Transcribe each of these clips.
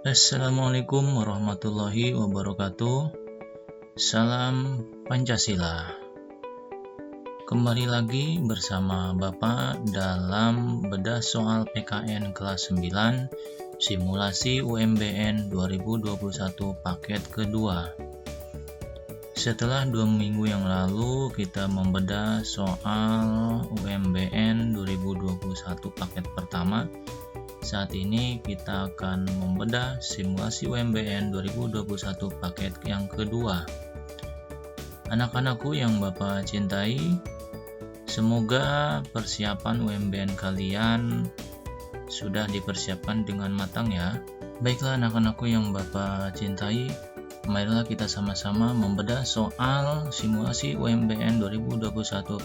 Assalamualaikum warahmatullahi wabarakatuh. Salam Pancasila. Kembali lagi bersama Bapak dalam bedah soal PKN kelas 9 simulasi UMBN 2021 paket kedua. Setelah 2 minggu yang lalu kita membedah soal UMBN 2021 paket pertama. Saat ini kita akan membedah simulasi UMBN 2021 paket yang kedua. Anak-anakku yang Bapak cintai, semoga persiapan UMBN kalian sudah dipersiapkan dengan matang ya. Baiklah anak-anakku yang Bapak cintai, marilah kita sama-sama membedah soal simulasi UMBN 2021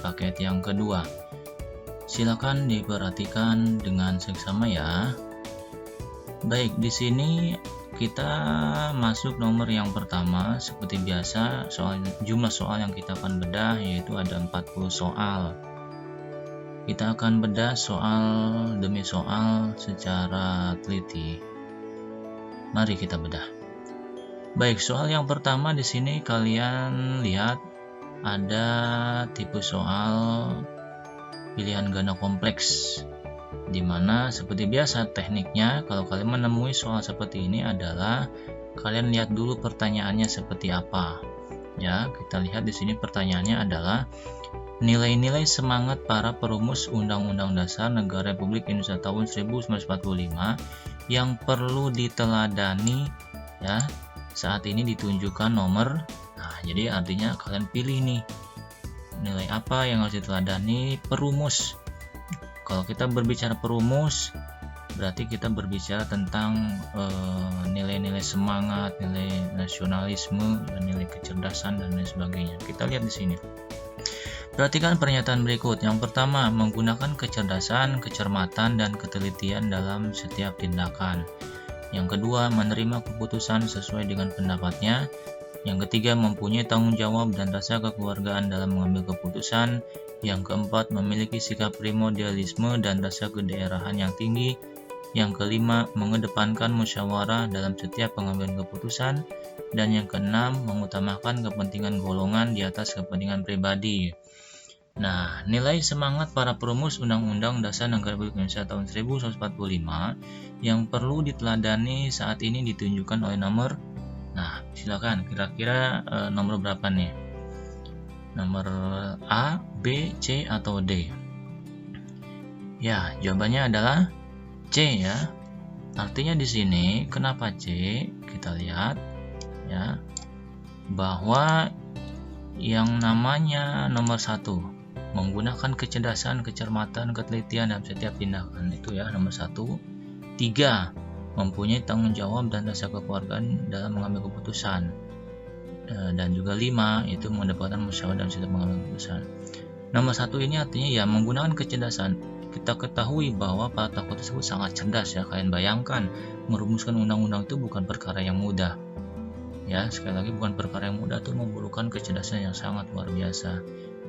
paket yang kedua. Silakan diperhatikan dengan seksama ya. Baik, di sini kita masuk nomor yang pertama. Seperti biasa, jumlah soal yang kita akan bedah yaitu ada 40 soal. Kita akan bedah soal demi soal secara teliti. Mari kita bedah. Baik, soal yang pertama di sini kalian lihat ada tipe soal pilihan ganda kompleks, dimana seperti biasa tekniknya kalau kalian menemui soal seperti ini adalah kalian lihat dulu pertanyaannya seperti apa ya. Kita lihat di sini pertanyaannya adalah nilai-nilai semangat para perumus Undang-Undang Dasar Negara Republik Indonesia tahun 1945 yang perlu diteladani ya. Saat ini ditunjukkan nomor. Nah, jadi artinya kalian pilih nih nilai apa yang harus diteladani perumus. Kalau kita berbicara perumus, berarti kita berbicara tentang nilai-nilai semangat, nilai nasionalisme, dan nilai kecerdasan dan lain sebagainya. Kita lihat di sini. Perhatikan pernyataan berikut. Yang pertama, menggunakan kecerdasan, kecermatan, dan ketelitian dalam setiap tindakan. Yang kedua, menerima keputusan sesuai dengan pendapatnya. Yang ketiga, mempunyai tanggung jawab dan rasa kekeluargaan dalam mengambil keputusan. Yang keempat, memiliki sikap primordialisme dan rasa kedaerahan yang tinggi. Yang kelima, mengedepankan musyawarah dalam setiap pengambilan keputusan. Dan yang keenam, mengutamakan kepentingan golongan di atas kepentingan pribadi. Nah, nilai semangat para perumus Undang-Undang Dasar Negara Republik Indonesia tahun 1945 yang perlu diteladani saat ini ditunjukkan oleh nomor. Nah, silakan kira-kira nomor berapa nih? Nomor A, B, C, atau D? Ya, jawabannya adalah C ya. Artinya di sini kenapa C? Kita lihat ya, bahwa yang namanya nomor 1, menggunakan kecerdasan, kecermatan, ketelitian dalam setiap tindakan, itu ya nomor 1. 3, mempunyai tanggung jawab dan rasa kekeluargaan dalam mengambil keputusan. Dan juga 5, itu mendapatkan musyawarah dalam setiap mengambil keputusan. Nomor 1 ini artinya ya menggunakan kecerdasan. Kita ketahui bahwa para tokoh tersebut sangat cerdas ya. Kalian bayangkan, merumuskan undang-undang itu bukan perkara yang mudah. Ya, sekali lagi bukan perkara yang mudah, itu memerlukan kecerdasan yang sangat luar biasa.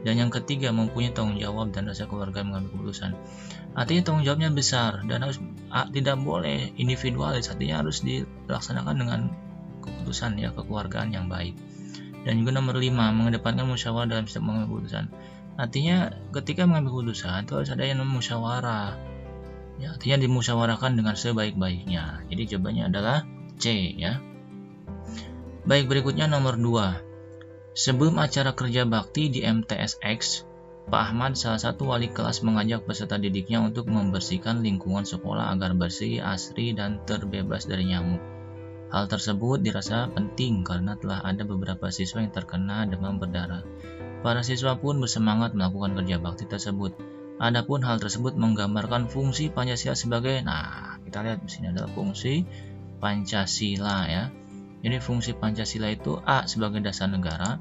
Dan yang ketiga, mempunyai tanggung jawab dan rasa keluarga mengambil keputusan. Artinya tanggung jawabnya besar dan harus tidak boleh individualis, artinya harus dilaksanakan dengan keputusan ya, kekeluargaan yang baik. Dan juga nomor 5, mengedepankan musyawarah dalam setiap mengambil keputusan. Artinya ketika mengambil keputusan itu harus ada yang namanya musyawarah. Ya, artinya dimusyawarahkan dengan sebaik-baiknya. Jadi jawabannya adalah C ya. Baik, berikutnya nomor 2. Sebelum acara kerja bakti di MTSX, Pak Ahmad, salah satu wali kelas, mengajak peserta didiknya untuk membersihkan lingkungan sekolah agar bersih, asri, dan terbebas dari nyamuk. Hal tersebut dirasa penting karena telah ada beberapa siswa yang terkena demam berdarah. Para siswa pun bersemangat melakukan kerja bakti tersebut. Adapun hal tersebut menggambarkan fungsi Pancasila sebagai, nah kita lihat di sini adalah fungsi Pancasila ya. Jadi fungsi Pancasila itu A, sebagai dasar negara,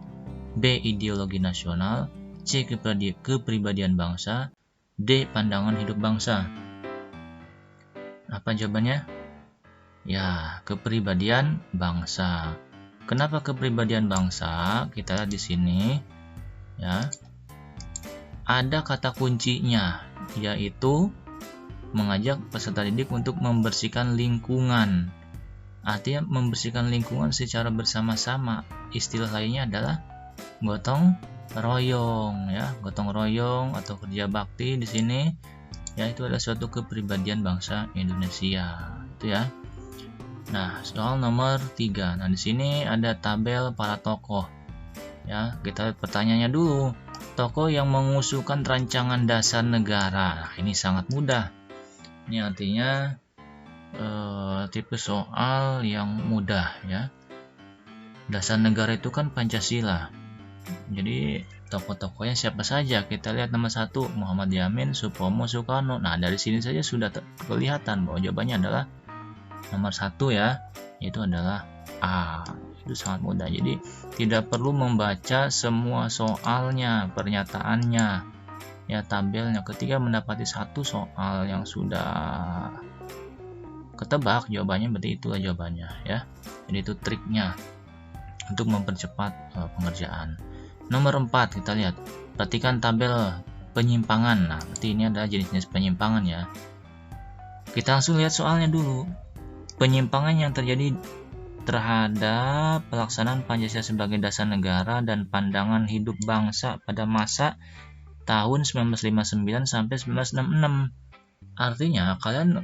B, ideologi nasional, C, kepribadian bangsa, D, pandangan hidup bangsa. Apa jawabannya? Ya, kepribadian bangsa. Kenapa kepribadian bangsa? Kita lihat di sini ya. Ada kata kuncinya, yaitu mengajak peserta didik untuk membersihkan lingkungan. artinya membersihkan lingkungan secara bersama-sama. Istilah lainnya adalah gotong royong ya, gotong royong atau kerja bakti di sini ya, itu adalah suatu kepribadian bangsa Indonesia itu ya. Nah, soal nomor 3. Nah, di sini ada tabel para tokoh. Ya, kita lihat pertanyaannya dulu. Tokoh yang mengusulkan rancangan dasar negara. Nah, ini sangat mudah. Ini artinya tipe soal yang mudah ya. Dasar negara itu kan Pancasila. Jadi tokoh-tokohnya siapa saja? Kita lihat nomor 1, Muhammad Yamin, Supomo, Soekarno. Nah, dari sini saja sudah kelihatan bahwa jawabannya adalah nomor 1 ya, yaitu adalah A. Itu sangat mudah. Jadi tidak perlu membaca semua soalnya, pernyataannya ya, tabelnya. Ketika mendapati satu soal yang sudah ketebak jawabannya, berarti itulah jawabannya ya. Jadi itu triknya untuk mempercepat pengerjaan. Nomor 4, kita lihat, perhatikan tabel penyimpangan. Nah, berarti ini adalah jenis-jenis penyimpangan ya. Kita langsung lihat soalnya dulu. Penyimpangan yang terjadi terhadap pelaksanaan Pancasila sebagai dasar negara dan pandangan hidup bangsa pada masa tahun 1959 sampai 1966. Artinya kalian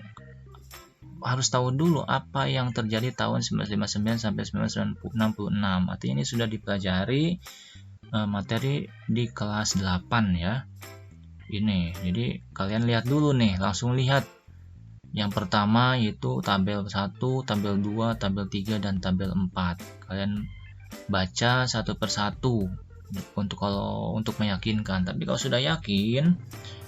harus tahu dulu apa yang terjadi tahun 1959 sampai 1966. Artinya ini sudah dipelajari materi di kelas 8 ya. Ini. Jadi kalian lihat dulu nih, langsung lihat. Yang pertama yaitu tabel 1, tabel 2, tabel 3, dan tabel 4. Kalian baca satu persatu untuk meyakinkan. Tapi kalau sudah yakin,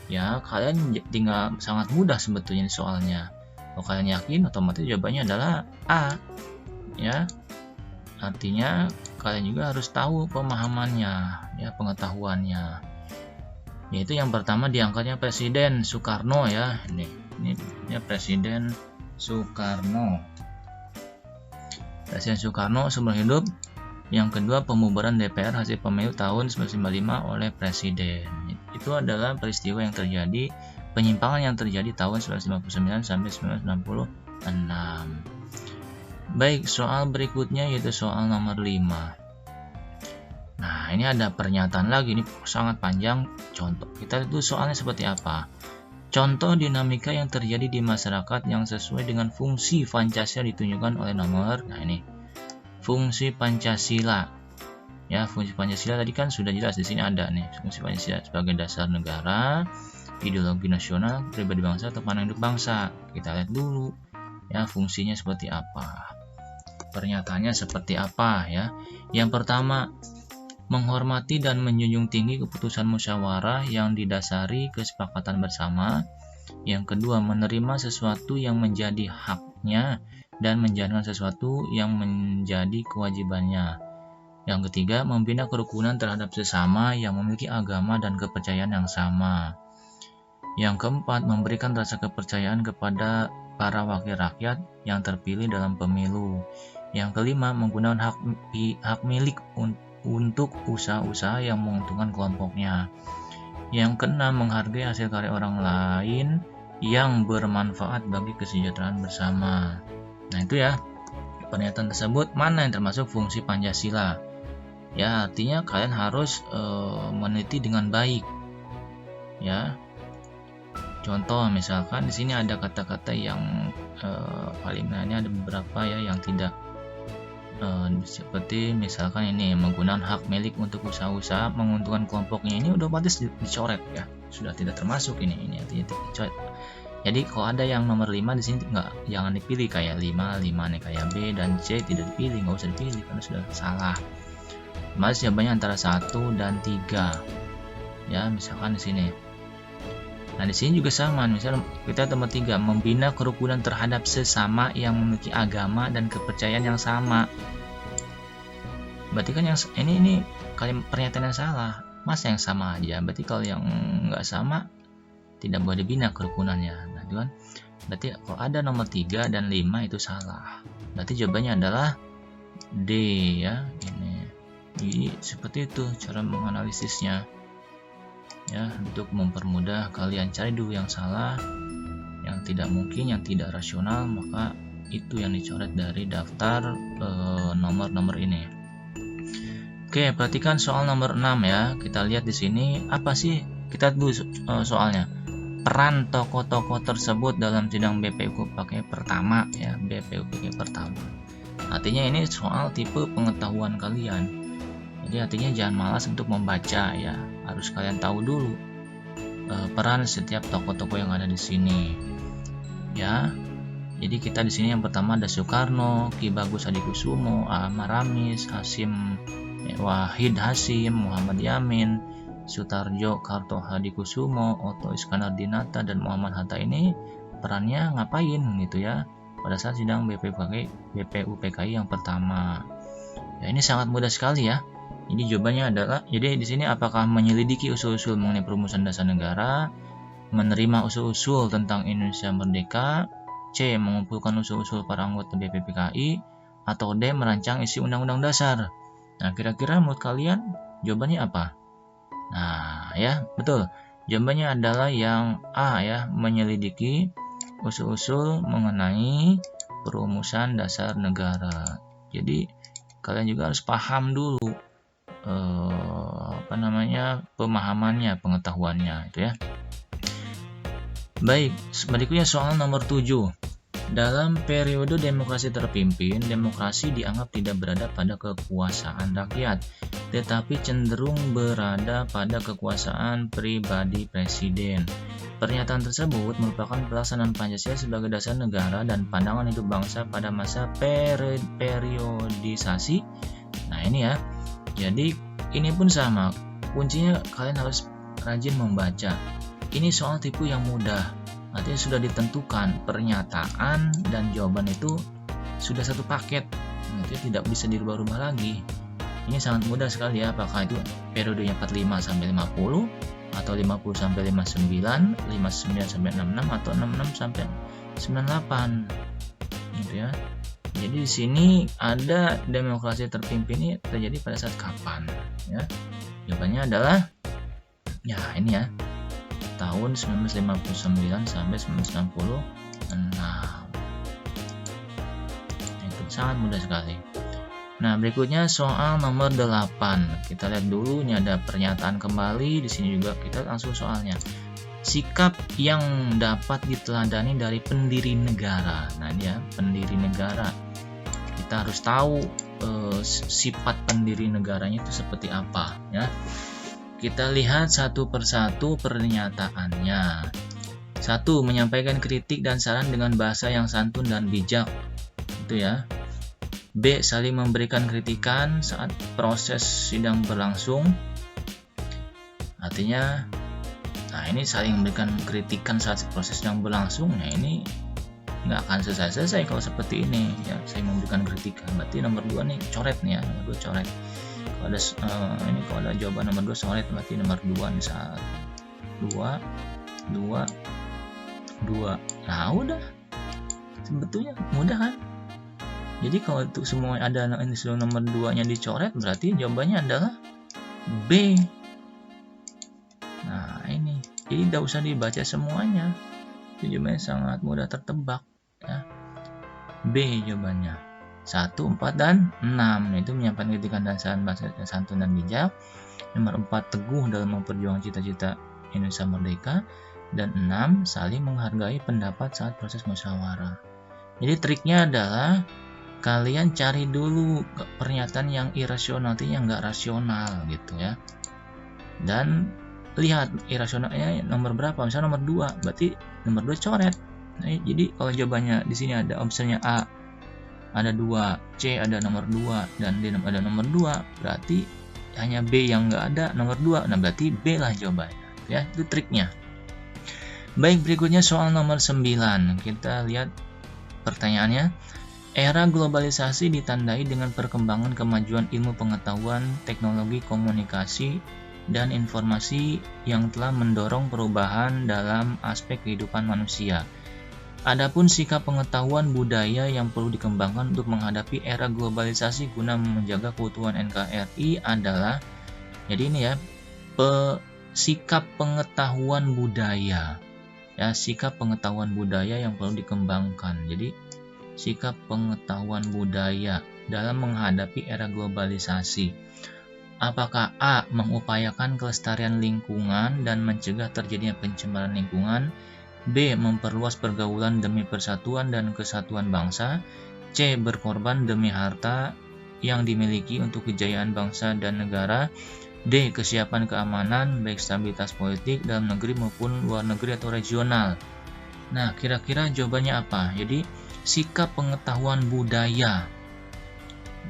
ya kalian tinggal, sangat mudah sebetulnya soalnya. Kalau kalian yakin, otomatis jawabannya adalah A. Ya. Artinya kalian juga harus tahu pemahamannya, ya, pengetahuannya. Yaitu yang pertama diangkatnya Presiden Soekarno ya. Ini Presiden Soekarno. Presiden Soekarno seumur hidup. Yang kedua, pembubaran DPR hasil pemilu tahun 1995 oleh Presiden. Itu adalah peristiwa yang terjadi, penyimpangan yang terjadi tahun 1959 sampai 1966. Baik, soal berikutnya yaitu soal nomor 5. Nah, ini ada pernyataan lagi, ini sangat panjang. Contoh, kita lihat soalnya seperti apa. Contoh dinamika yang terjadi di masyarakat yang sesuai dengan fungsi Pancasila ditunjukkan oleh nomor. Nah, ini fungsi Pancasila. Ya, fungsi Pancasila tadi kan sudah jelas, di sini ada nih fungsi Pancasila sebagai dasar negara, ideologi nasional, pribadi bangsa atau pandangan hidup bangsa. Kita lihat dulu ya fungsinya seperti apa. Pernyataannya seperti apa ya. Yang pertama, menghormati dan menjunjung tinggi keputusan musyawarah yang didasari kesepakatan bersama. Yang kedua, menerima sesuatu yang menjadi haknya dan menjalankan sesuatu yang menjadi kewajibannya. Yang ketiga, membina kerukunan terhadap sesama yang memiliki agama dan kepercayaan yang sama. Yang keempat, memberikan rasa kepercayaan kepada para wakil rakyat yang terpilih dalam pemilu. Yang kelima, menggunakan hak milik untuk usaha-usaha yang menguntungkan kelompoknya. Yang keenam, menghargai hasil karya orang lain yang bermanfaat bagi kesejahteraan bersama. Nah, itu ya, pernyataan tersebut mana yang termasuk fungsi Pancasila. Ya, artinya kalian harus meneliti dengan baik. Ya. Contoh misalkan di sini ada kata-kata yang paling ini ada beberapa ya yang tidak seperti misalkan ini menggunakan hak milik untuk usaha-usaha menguntungkan kelompoknya, ini udah otomatis dicoret ya, sudah tidak termasuk ini artinya dicoret. Jadi kalau ada yang nomor 5 di sini jangan dipilih, kayak 5 nih kayak B dan C tidak dipilih, nggak usah dipilih karena sudah salah. Mas jawabannya antara 1 dan 3 ya, misalkan di sini. Nah, di sini juga sama, misalnya kita nomor 3, membina kerukunan terhadap sesama yang memiliki agama dan kepercayaan yang sama. Berarti kan yang ini kalimat pernyataan yang salah. Masa yang sama aja? Berarti kalau yang nggak sama tidak boleh dibina kerukunannya. Nah, itu kan berarti kalau ada nomor 3 dan 5 itu salah. Berarti jawabannya adalah D ya. Jadi seperti itu cara menganalisisnya. Ya, untuk mempermudah kalian cari dulu yang salah, yang tidak mungkin, yang tidak rasional, maka itu yang dicoret dari daftar nomor-nomor ini. Oke, perhatikan soal nomor 6 ya. Kita lihat di sini apa sih? Kita dulu soalnya. Peran tokoh-tokoh tersebut dalam sidang BPUPK pertama ya, BPUPK pertama. Artinya ini soal tipe pengetahuan kalian. Jadi artinya jangan malas untuk membaca ya. Harus kalian tahu dulu peran setiap tokoh-tokoh yang ada di sini. Ya. Jadi kita di sini yang pertama ada Soekarno, Ki Bagus Hadikusumo, Maramis, Wahid Hasyim, Muhammad Yamin, Sutarjo Karto Hadikusumo, Otto Iskandar Dinata, dan Muhammad Hatta. Ini perannya ngapain gitu ya pada saat sidang BPUPKI yang pertama. Ya, ini sangat mudah sekali ya. Jadi jawabannya adalah, jadi di sini apakah menyelidiki usul-usul mengenai perumusan dasar negara, menerima usul-usul tentang Indonesia Merdeka, C. mengumpulkan usul-usul para anggota BPUPKI, atau D. merancang isi undang-undang dasar. Nah, kira-kira menurut kalian jawabannya apa? Nah, ya, betul. Jawabannya adalah yang A ya, menyelidiki usul-usul mengenai perumusan dasar negara. Jadi, kalian juga harus paham dulu pemahamannya, pengetahuannya itu ya. Baik, berikutnya soal nomor 7. Dalam periode demokrasi terpimpin, demokrasi dianggap tidak berada pada kekuasaan rakyat, tetapi cenderung berada pada kekuasaan pribadi presiden. Pernyataan tersebut merupakan pelaksanaan Pancasila sebagai dasar negara dan pandangan hidup bangsa pada masa periodisasi. Nah ini ya, jadi ini pun sama, kuncinya kalian harus rajin membaca. Ini soal tipe yang mudah. Artinya sudah ditentukan pernyataan dan jawaban itu sudah satu paket, artinya tidak bisa dirubah-rubah lagi. Ini sangat mudah sekali ya, apakah itu periodenya 45 sampai 50 atau 50 sampai 59, 59 sampai 66 atau 66 sampai 98. Gitu ya. Jadi di sini ada demokrasi terpimpin ini terjadi pada saat kapan ya? Jawabannya adalah ya ini ya, tahun 1959 sampai 1966. Itu sangat mudah sekali. Nah, berikutnya soal nomor 8. Kita lihat dulu, ini ada pernyataan kembali. Di sini juga kita langsung soalnya. Sikap yang dapat diteladani dari pendiri negara. Nah, ini ya, pendiri negara. Kita harus tahu sifat pendiri negaranya itu seperti apa ya. Kita lihat satu persatu pernyataannya. 1. Menyampaikan kritik dan saran dengan bahasa yang santun dan bijak. Itu ya. B. Saling memberikan kritikan saat proses sidang berlangsung. Artinya, nah ini saling memberikan kritikan saat proses sidang berlangsung. Nah ini nggak akan selesai kalau seperti ini ya. Saya memberikan kritikan. Berarti nomor 2 nih coret nih ya. Nomor 2 coret. Kalau ada jawaban nomor 2 coret, berarti nomor 2 nih saat 2. Nah udah, sebetulnya mudah kan. Jadi kalau itu semua ada nomor 2 nya dicoret, berarti jawabannya adalah B. Nah ini, jadi tidak usah dibaca semuanya, jawabannya sangat mudah tertebak ya. B jawabannya. 1, 4, dan 6 itu menyampaikan kritikan dan saran bahasa santun dan bijak. Nomor 4, teguh dalam memperjuangkan cita-cita Indonesia Merdeka. Dan 6, saling menghargai pendapat saat proses musyawarah. Jadi triknya adalah kalian cari dulu pernyataan yang irasional, yang nggak rasional gitu ya. Dan lihat irasionalnya nomor berapa, misalnya nomor 2, berarti nomor 2 coret. Nah, jadi kalau jawabannya di sini ada opsinya A ada 2, C ada nomor 2, dan D ada nomor 2, berarti hanya B yang nggak ada nomor 2. Nah berarti B lah jawabannya ya, itu triknya. Baik, berikutnya soal nomor 9. Kita lihat pertanyaannya. Era globalisasi ditandai dengan perkembangan kemajuan ilmu pengetahuan, teknologi komunikasi, dan informasi yang telah mendorong perubahan dalam aspek kehidupan manusia. Adapun sikap pengetahuan budaya yang perlu dikembangkan untuk menghadapi era globalisasi guna menjaga keutuhan NKRI adalah, jadi ini ya, sikap pengetahuan budaya. Ya, sikap pengetahuan budaya yang perlu dikembangkan. Jadi sikap pengetahuan budaya dalam menghadapi era globalisasi. Apakah A. mengupayakan kelestarian lingkungan dan mencegah terjadinya pencemaran lingkungan, B. memperluas pergaulan demi persatuan dan kesatuan bangsa, C. berkorban demi harta yang dimiliki untuk kejayaan bangsa dan negara, D. kesiapan keamanan baik stabilitas politik dalam negeri maupun luar negeri atau regional. Nah, kira-kira jawabannya apa? Jadi, sikap pengetahuan budaya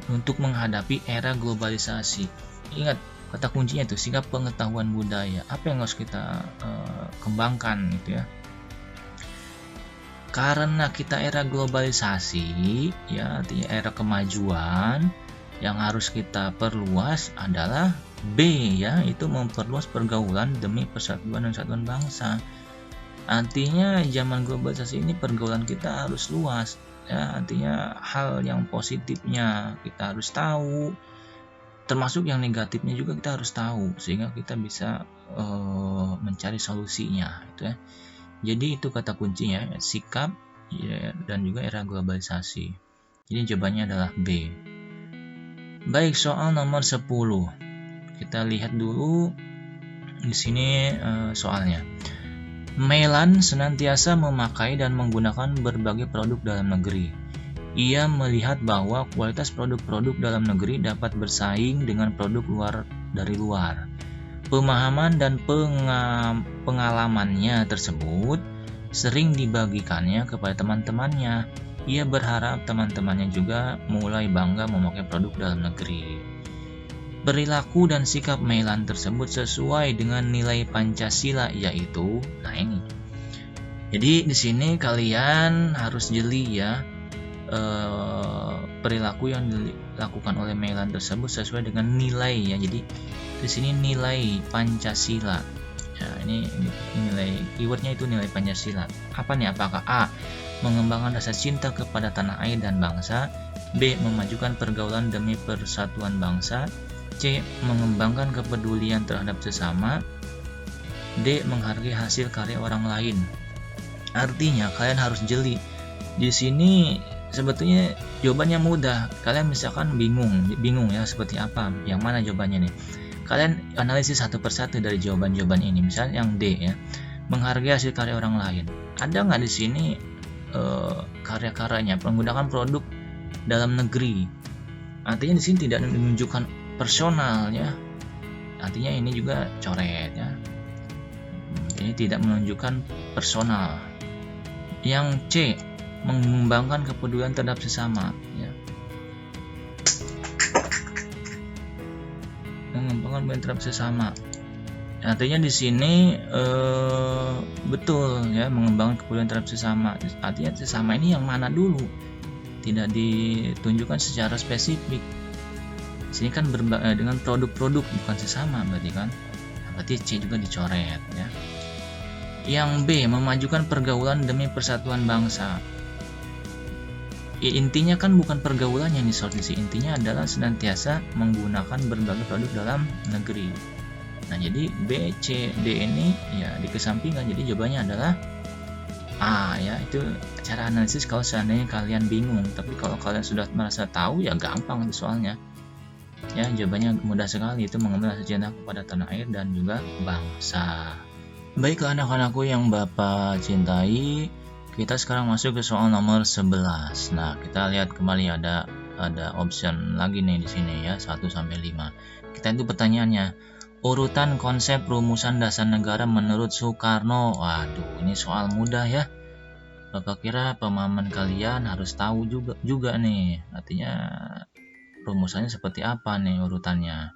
untuk menghadapi era globalisasi. Ingat, kata kuncinya itu sikap pengetahuan budaya. Apa yang harus kita kembangkan gitu ya? Karena kita era globalisasi, ya artinya era kemajuan, yang harus kita perluas adalah B, ya, itu memperluas pergaulan demi persatuan dan kesatuan bangsa. Artinya zaman globalisasi ini pergaulan kita harus luas, ya, artinya hal yang positifnya kita harus tahu, termasuk yang negatifnya juga kita harus tahu sehingga kita bisa mencari solusinya gitu ya. Jadi itu kata kuncinya, sikap ya, dan juga era globalisasi. Jadi jawabannya adalah B. Baik, soal nomor 10. Kita lihat dulu di sini soalnya. Mailan senantiasa memakai dan menggunakan berbagai produk dalam negeri. Ia melihat bahwa kualitas produk-produk dalam negeri dapat bersaing dengan produk dari luar. Pemahaman dan pengalamannya tersebut sering dibagikannya kepada teman-temannya. Ia berharap teman-temannya juga mulai bangga memakai produk dalam negeri. Perilaku dan sikap Mailan tersebut sesuai dengan nilai Pancasila, yaitu, nah ini. Jadi di sini kalian harus jeli ya. Perilaku yang dilakukan oleh Mailan tersebut sesuai dengan nilai ya. Jadi di sini nilai Pancasila. Ya, ini nilai, keywordnya itu nilai Pancasila. Apa nih? Apakah A. mengembangkan rasa cinta kepada tanah air dan bangsa, B. memajukan pergaulan demi persatuan bangsa, C. mengembangkan kepedulian terhadap sesama, D. menghargai hasil karya orang lain. Artinya kalian harus jeli. Di sini sebetulnya jawabannya mudah. Kalian misalkan bingung ya seperti apa, yang mana jawabannya nih. Kalian analisis satu persatu dari jawaban-jawaban ini. Misalnya yang D ya, menghargai hasil karya orang lain. Ada nggak di sini karya-karyanya menggunakan produk dalam negeri? Artinya di sini tidak menunjukkan personal ya. Artinya ini juga coret ya. Ini tidak menunjukkan personal. Yang C, mengembangkan kepedulian terhadap sesama ya. Mengembangkan kepedulian terhadap sesama. Artinya di sini betul ya, mengembangkan kepedulian terhadap sesama. Artinya sesama ini yang mana dulu? Tidak ditunjukkan secara spesifik. Di sini kan dengan produk-produk bukan sesama berarti kan. Berarti C juga dicoret ya. Yang B, memajukan pergaulan demi persatuan bangsa. Intinya kan bukan pergaulan yang disortisi, intinya adalah senantiasa menggunakan berbagai produk dalam negeri. Nah, jadi B, C, D ini ya dikesampingkan. Jadi jawabannya adalah A ya. Itu cara analisis kalau seandainya kalian bingung. Tapi kalau kalian sudah merasa tahu ya gampang itu soalnya. Ya, jawabannya mudah sekali, itu mengemban rasa cinta kepada tanah air dan juga bangsa. Baiklah anak-anakku yang Bapak cintai, kita sekarang masuk ke soal nomor 11. Nah, kita lihat kembali ada option lagi nih di sini ya, 1 sampai 5. Kita itu pertanyaannya, urutan konsep rumusan dasar negara menurut Soekarno. Waduh, ini soal mudah ya. Bapak kira pemahaman kalian harus tahu juga nih. Artinya rumusannya seperti apa nih urutannya?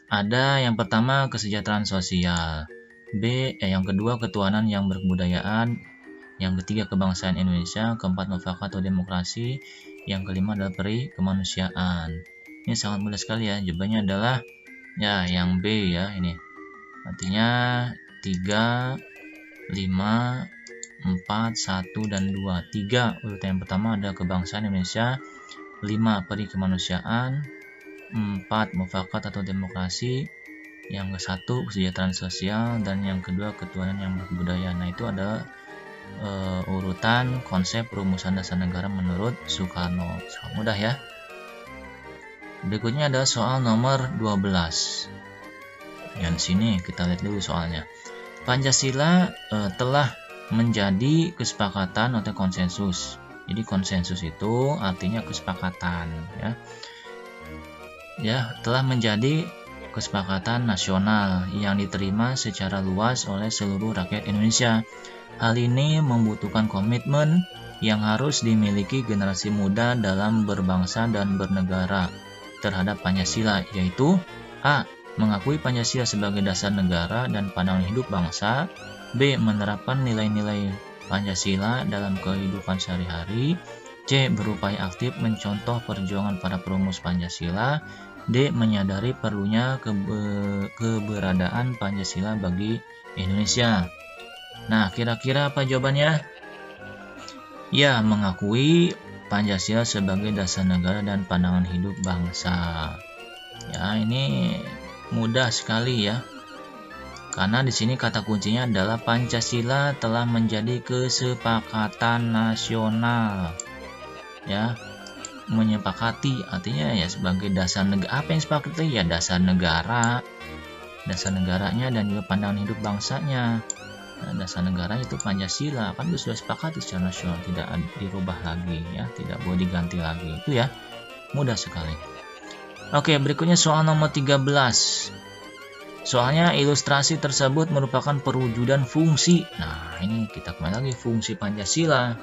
Ada yang pertama kesejahteraan sosial, yang kedua ketuhanan yang berkebudayaan, yang ketiga kebangsaan Indonesia, keempat mufakat atau demokrasi, yang kelima adalah peri kemanusiaan. Ini sangat mudah sekali ya. Jawabannya adalah ya yang B ya ini. Artinya 3, 5, 4, 1 dan 2. 3 urutan yang pertama ada kebangsaan Indonesia, 5 peri kemanusiaan, 4 mufakat atau demokrasi, yang ke-1 kesejahteraan sosial, dan yang kedua ketuhanan yang berkebudayaan. Nah, itu adalah urutan konsep rumusan dasar negara menurut Soekarno. Sangat mudah ya. Berikutnya adalah soal nomor 12. Yang sini kita lihat dulu soalnya. Pancasila telah menjadi kesepakatan atau konsensus. Jadi konsensus itu artinya kesepakatan ya. Ya, telah menjadi kesepakatan nasional yang diterima secara luas oleh seluruh rakyat Indonesia. Hal ini membutuhkan komitmen yang harus dimiliki generasi muda dalam berbangsa dan bernegara terhadap Pancasila, yaitu A. Mengakui Pancasila sebagai dasar negara dan pandangan hidup bangsa. B. Menerapkan nilai-nilai Pancasila dalam kehidupan sehari-hari. C. Berupaya aktif mencontoh perjuangan para perumus Pancasila. D. Menyadari perlunya keberadaan Pancasila bagi Indonesia. Nah, kira-kira apa jawabannya? Ya, mengakui Pancasila sebagai dasar negara dan pandangan hidup bangsa. Ya, ini mudah sekali ya. Karena di sini kata kuncinya adalah Pancasila telah menjadi kesepakatan nasional. Ya, menyepakati artinya ya sebagai dasar negara. Apa yang sepakati? Ya dasar negara, dasar negaranya dan juga pandangan hidup bangsanya. Nah, dasar negara itu Pancasila kan sudah sepakati secara nasional, tidak dirubah lagi ya, tidak boleh diganti lagi. Itu ya, mudah sekali. Oke, berikutnya soal nomor 13. Soalnya ilustrasi tersebut merupakan perwujudan fungsi. Nah, ini kita kembali lagi fungsi Pancasila.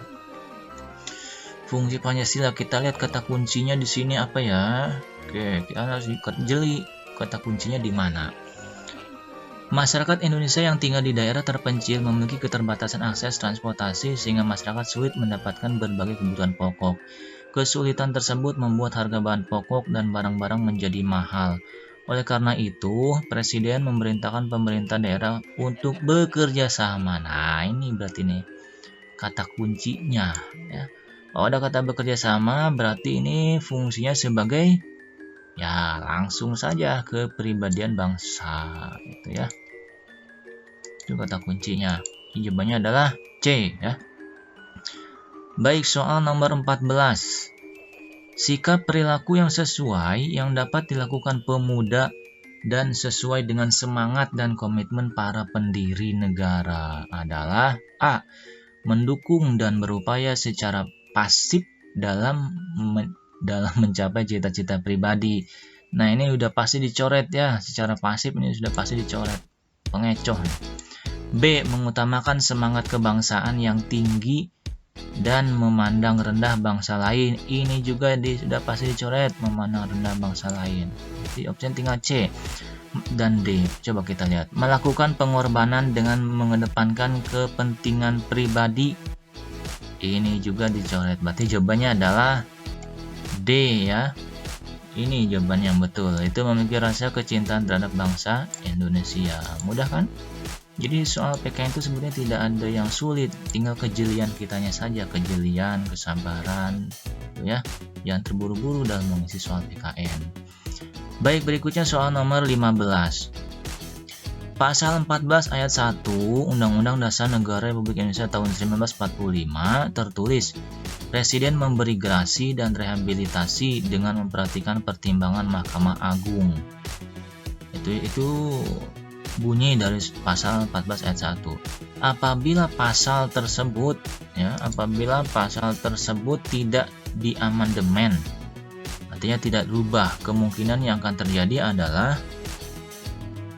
Fungsi Pancasila, kita lihat kata kuncinya di sini apa ya? Oke, kita harus jeli kata kuncinya di mana. Masyarakat Indonesia yang tinggal di daerah terpencil memiliki keterbatasan akses transportasi sehingga masyarakat sulit mendapatkan berbagai kebutuhan pokok. Kesulitan tersebut membuat harga bahan pokok dan barang-barang menjadi mahal. Oleh karena itu, Presiden memerintahkan pemerintah daerah untuk bekerja sama. Nah, ini berarti nih kata kuncinya ya. Kalau ada kata bekerja sama, berarti ini fungsinya sebagai ya langsung saja kepribadian bangsa gitu ya. Itu kata kuncinya. Jawabannya adalah C ya. Baik, soal nomor 14. Sikap perilaku yang sesuai yang dapat dilakukan pemuda dan sesuai dengan semangat dan komitmen para pendiri negara adalah A. Mendukung dan berupaya secara pasif dalam mencapai cita-cita pribadi. Nah, ini udah pasti dicoret ya, secara pasif ini sudah pasti dicoret. Pengecoh. B. Mengutamakan semangat kebangsaan yang tinggi dan memandang rendah bangsa lain. Ini juga sudah pasti dicoret, memandang rendah bangsa lain. Jadi opsi tinggal C dan D. Coba kita lihat. Melakukan pengorbanan dengan mengedepankan kepentingan pribadi. Ini juga dicoret. Berarti jawabannya adalah D ya. Ini jawaban yang betul. Itu memiliki rasa kecintaan terhadap bangsa Indonesia. Mudah kan? Jadi soal PKN itu sebenarnya tidak ada yang sulit, tinggal kejelian kitanya saja, kejelian, kesabaran, ya. Jangan terburu-buru dalam mengisi soal PKN. Baik, berikutnya soal nomor 15. Pasal 14 ayat 1 Undang-Undang Dasar Negara Republik Indonesia tahun 1945 tertulis, Presiden memberi gerasi dan rehabilitasi dengan memperhatikan pertimbangan Mahkamah Agung. Itu bunyi dari pasal 14 ayat 1. Apabila pasal tersebut tidak diamandemen, artinya tidak berubah, kemungkinan yang akan terjadi adalah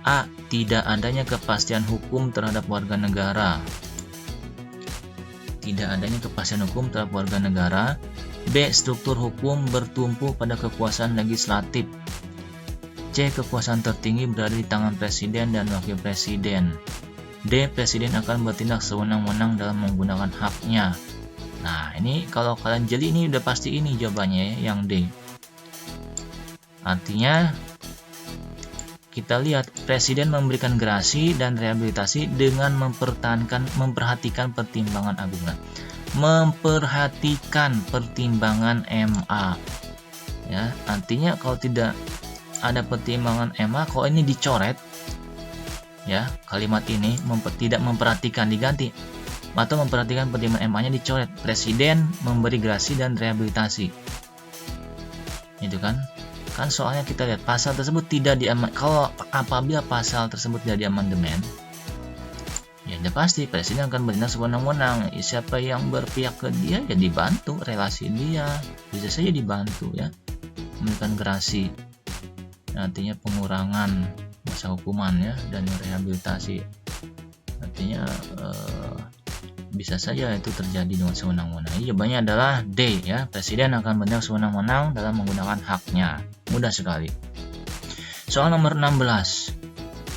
A. Tidak adanya kepastian hukum terhadap warga negara. Tidak adanya kepastian hukum terhadap warga negara. B. Struktur hukum bertumpu pada kekuasaan legislatif. C. Kekuasaan tertinggi berada di tangan Presiden dan Wakil Presiden. D. Presiden akan bertindak sewenang-wenang dalam menggunakan haknya. Nah, ini kalau kalian jeli ini udah pasti ini jawabannya ya, yang D. Artinya kita lihat Presiden memberikan gerasi dan rehabilitasi dengan memperhatikan pertimbangan agung. Memperhatikan pertimbangan MA. Ya, artinya kalau tidak ada pertimbangan MA, kalau ini dicoret ya, kalimat ini tidak memperhatikan diganti atau memperhatikan penerimaan MA-nya dicoret. Presiden memberi gerasi dan rehabilitasi. Itu kan soalnya kita lihat pasal tersebut tidak diamandemen. Kalau apabila pasal tersebut tidak diamandemen, ya udah pasti presiden akan bertindak sewenang-wenang. Siapa yang berpihak ke dia ya dibantu, relasi dia bisa saja dibantu ya, memberikan gerasi, artinya pengurangan masa hukuman ya, dan rehabilitasi, artinya bisa saja itu terjadi dengan sewenang-wenang. Jawabannya adalah D ya, presiden akan bertindak sewenang-wenang dalam menggunakan haknya. Mudah sekali. Soal nomor 16.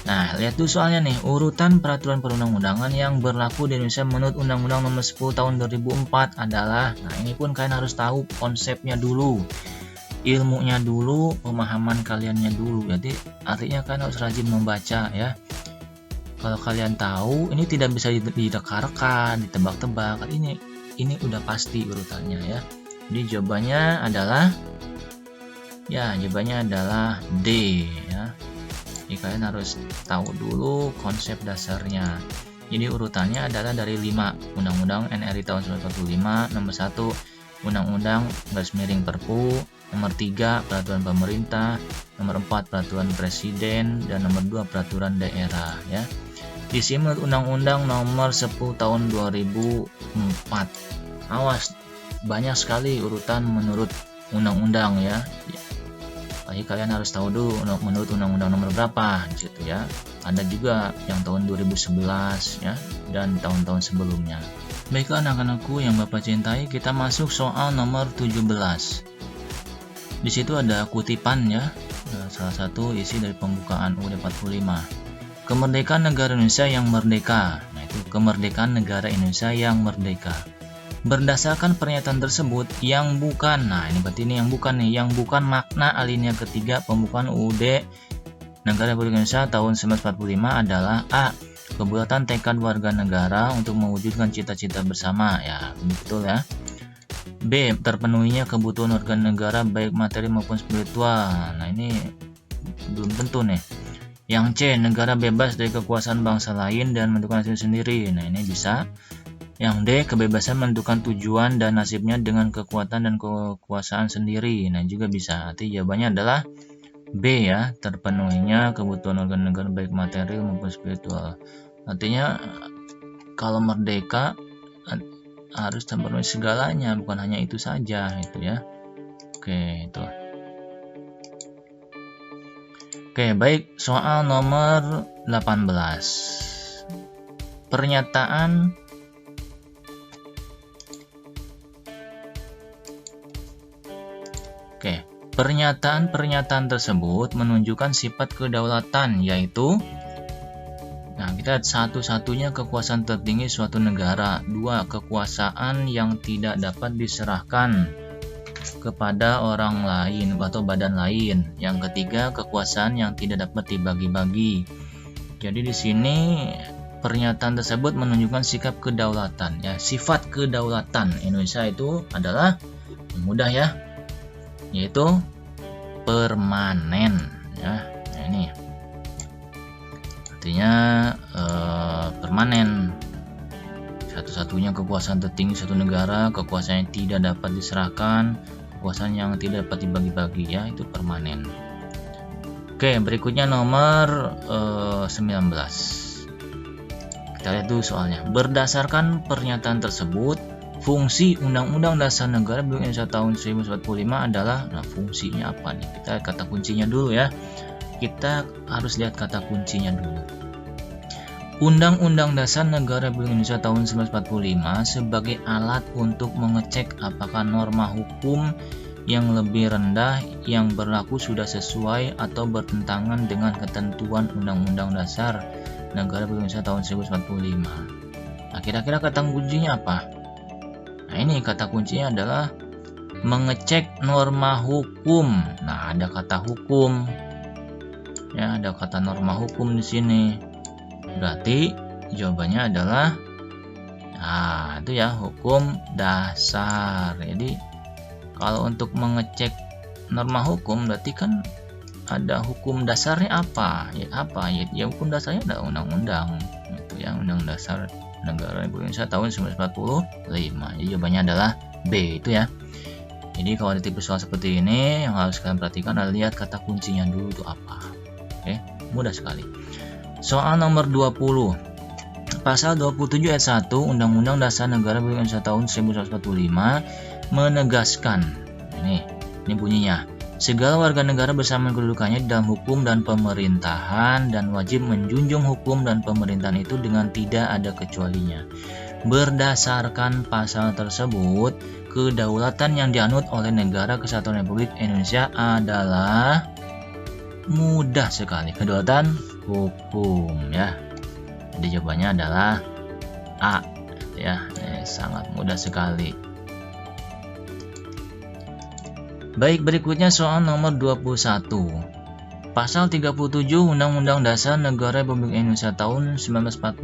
Nah, lihat tuh soalnya nih, urutan peraturan perundang-undangan yang berlaku di Indonesia menurut Undang-Undang Nomor 10 Tahun 2004 adalah, nah ini pun kalian harus tahu konsepnya dulu, ilmunya dulu, pemahaman kaliannya dulu. Jadi artinya kalian harus rajin membaca ya. Kalau kalian tahu, ini tidak bisa direka-reka, ditebak-tebak. Ini udah pasti urutannya ya. Jadi jawabannya adalah D ya. Jadi kalian harus tahu dulu konsep dasarnya. Jadi urutannya adalah dari 5, Undang-Undang NRI tahun 1945, nomor 1 Undang-Undang Perpu, nomor 3 Peraturan Pemerintah, nomor 4 Peraturan Presiden, dan nomor 2 Peraturan Daerah ya. Di sini menurut Undang-Undang Nomor 10 Tahun 2004. Awas, banyak sekali urutan menurut undang-undang ya. Jadi kalian harus tahu dulu menurut undang-undang nomor berapa gitu ya. Ada juga yang tahun 2011 ya, dan tahun-tahun sebelumnya. Baiklah anak-anakku yang Bapak cintai, kita masuk soal nomor 17. Di situ ada kutipan ya, salah satu isi dari pembukaan UUD 45. Kemerdekaan negara Indonesia yang merdeka. Nah itu kemerdekaan negara Indonesia yang merdeka. Berdasarkan pernyataan tersebut yang bukan, nah ini berarti ini yang bukan nih, yang bukan makna alinea ketiga pembukaan UUD Negara Republik Indonesia tahun 1945 adalah A. Kebutuhan tekad warga negara untuk mewujudkan cita-cita bersama, ya betul ya. B. Terpenuhinya kebutuhan warga negara baik materi maupun spiritual. Nah ini belum tentu nih. Yang C. Negara bebas dari kekuasaan bangsa lain dan menentukan nasib sendiri. Nah ini bisa. Yang D. Kebebasan menentukan tujuan dan nasibnya dengan kekuatan dan kekuasaan sendiri. Nah juga bisa. Arti jawabannya adalah B ya. Terpenuhinya kebutuhan warga negara baik materi maupun spiritual. Artinya kalau merdeka harus terpenuhi segalanya, bukan hanya itu saja itu ya. Oke itu. Oke baik, soal nomor 18. Pernyataan Pernyataan tersebut menunjukkan sifat kedaulatan, yaitu kita lihat satu-satunya kekuasaan tertinggi suatu negara. 2. Kekuasaan yang tidak dapat diserahkan kepada orang lain atau badan lain. Yang ketiga, kekuasaan yang tidak dapat dibagi-bagi. Jadi di sini pernyataan tersebut menunjukkan sikap kedaulatan ya. Sifat kedaulatan Indonesia itu adalah mudah ya, yaitu permanen ya. Nah, ini artinya permanen. Satu-satunya kekuasaan tertinggi suatu negara, kekuasaan yang tidak dapat diserahkan, kekuasaan yang tidak dapat dibagi-bagi ya, itu permanen. Oke, berikutnya nomor 19. Kita lihat dulu soalnya. Berdasarkan pernyataan tersebut, fungsi Undang-Undang Dasar Negara Republik Indonesia tahun 1945 adalah, fungsinya apa nih? Kita lihat kata kuncinya dulu ya. Kita harus lihat kata kuncinya dulu. Undang-Undang Dasar Negara Republik Indonesia tahun 1945 sebagai alat untuk mengecek apakah norma hukum yang lebih rendah yang berlaku sudah sesuai atau bertentangan dengan ketentuan Undang-Undang Dasar Negara Republik Indonesia tahun 1945. Nah, kira-kira kata kuncinya apa? Nah, ini kata kuncinya adalah mengecek norma hukum. Nah, ada kata hukum. Ya, ada kata norma hukum di sini. Berarti jawabannya adalah itu ya, hukum dasar. Jadi kalau untuk mengecek norma hukum berarti kan ada hukum dasarnya apa? Ya hukum dasarnya ada undang-undang. Itu ya, Undang Dasar negara Republik Indonesia tahun 1945. Jadi jawabannya adalah B itu ya. Jadi kalau ada tipe soal seperti ini, yang harus kalian perhatikan adalah lihat kata kuncinya dulu itu apa. Oke, mudah sekali. Soal nomor 20. Pasal 27 ayat 1 Undang-Undang Dasar Negara Republik Indonesia tahun 1945 menegaskan, ini bunyinya, segala warga negara bersama kedudukannya di dalam hukum dan pemerintahan dan wajib menjunjung hukum dan pemerintahan itu dengan tidak ada kecualinya. Berdasarkan pasal tersebut, kedaulatan yang dianut oleh Negara Kesatuan Republik Indonesia adalah mudah sekali, kedaulatan hukum ya. Jadi jawabannya adalah A ya. Sangat mudah sekali. Baik, berikutnya soal nomor 21. Pasal 37 Undang-Undang Dasar Negara Republik Indonesia tahun 1945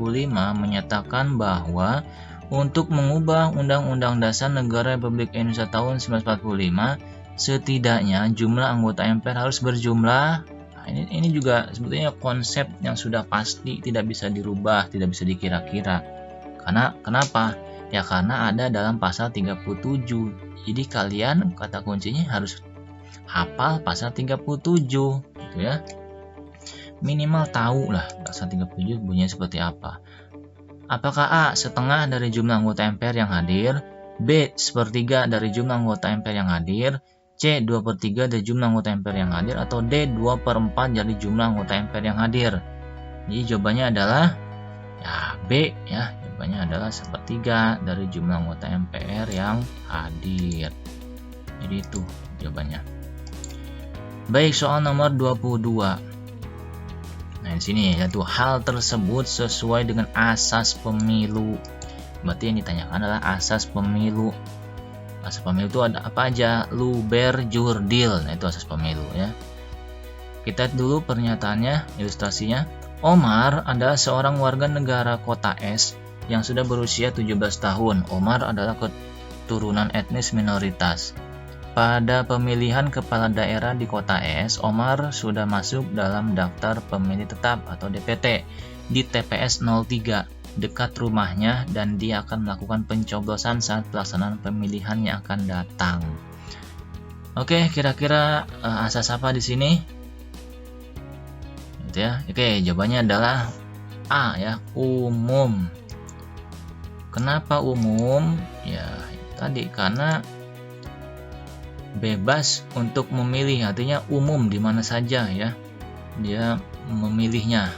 menyatakan bahwa untuk mengubah Undang-Undang Dasar Negara Republik Indonesia tahun 1945, setidaknya jumlah anggota MPR harus berjumlah. Ini juga sebetulnya konsep yang sudah pasti, tidak bisa dirubah, tidak bisa dikira-kira. Kenapa? Ya karena ada dalam pasal 37. Jadi kalian kata kuncinya harus hafal pasal 37 gitu ya. Minimal tahu lah pasal 37 bunyinya seperti apa. Apakah A, setengah dari jumlah anggota MPR yang hadir, B, sepertiga dari jumlah anggota MPR yang hadir, C, 2/3 dari jumlah anggota MPR yang hadir, atau D, 2/4 dari jumlah anggota MPR yang hadir? Jadi jawabannya adalah ya B ya. Jawabannya adalah sepertiga dari jumlah anggota MPR yang hadir. Jadi itu jawabannya. Baik, soal nomor 22. Nah, di sini yaitu hal tersebut sesuai dengan asas pemilu. Berarti yang ditanyakan adalah asas pemilu. Asas pemilu itu ada apa aja? Luber Jurdil. Nah, itu asas pemilu ya. Kita dulu pernyataannya, ilustrasinya. Omar adalah seorang warga negara kota S yang sudah berusia 17 tahun. Omar adalah keturunan etnis minoritas. Pada pemilihan kepala daerah di kota S, Omar sudah masuk dalam daftar pemilih tetap atau DPT di TPS 03 dekat rumahnya dan dia akan melakukan pencoblosan saat pelaksanaan pemilihan yang akan datang. Oke, kira-kira asas apa di sini? Gitu ya. Oke, jawabannya adalah A ya, umum. Kenapa umum? Ya, tadi karena bebas untuk memilih, artinya umum di mana saja ya dia memilihnya.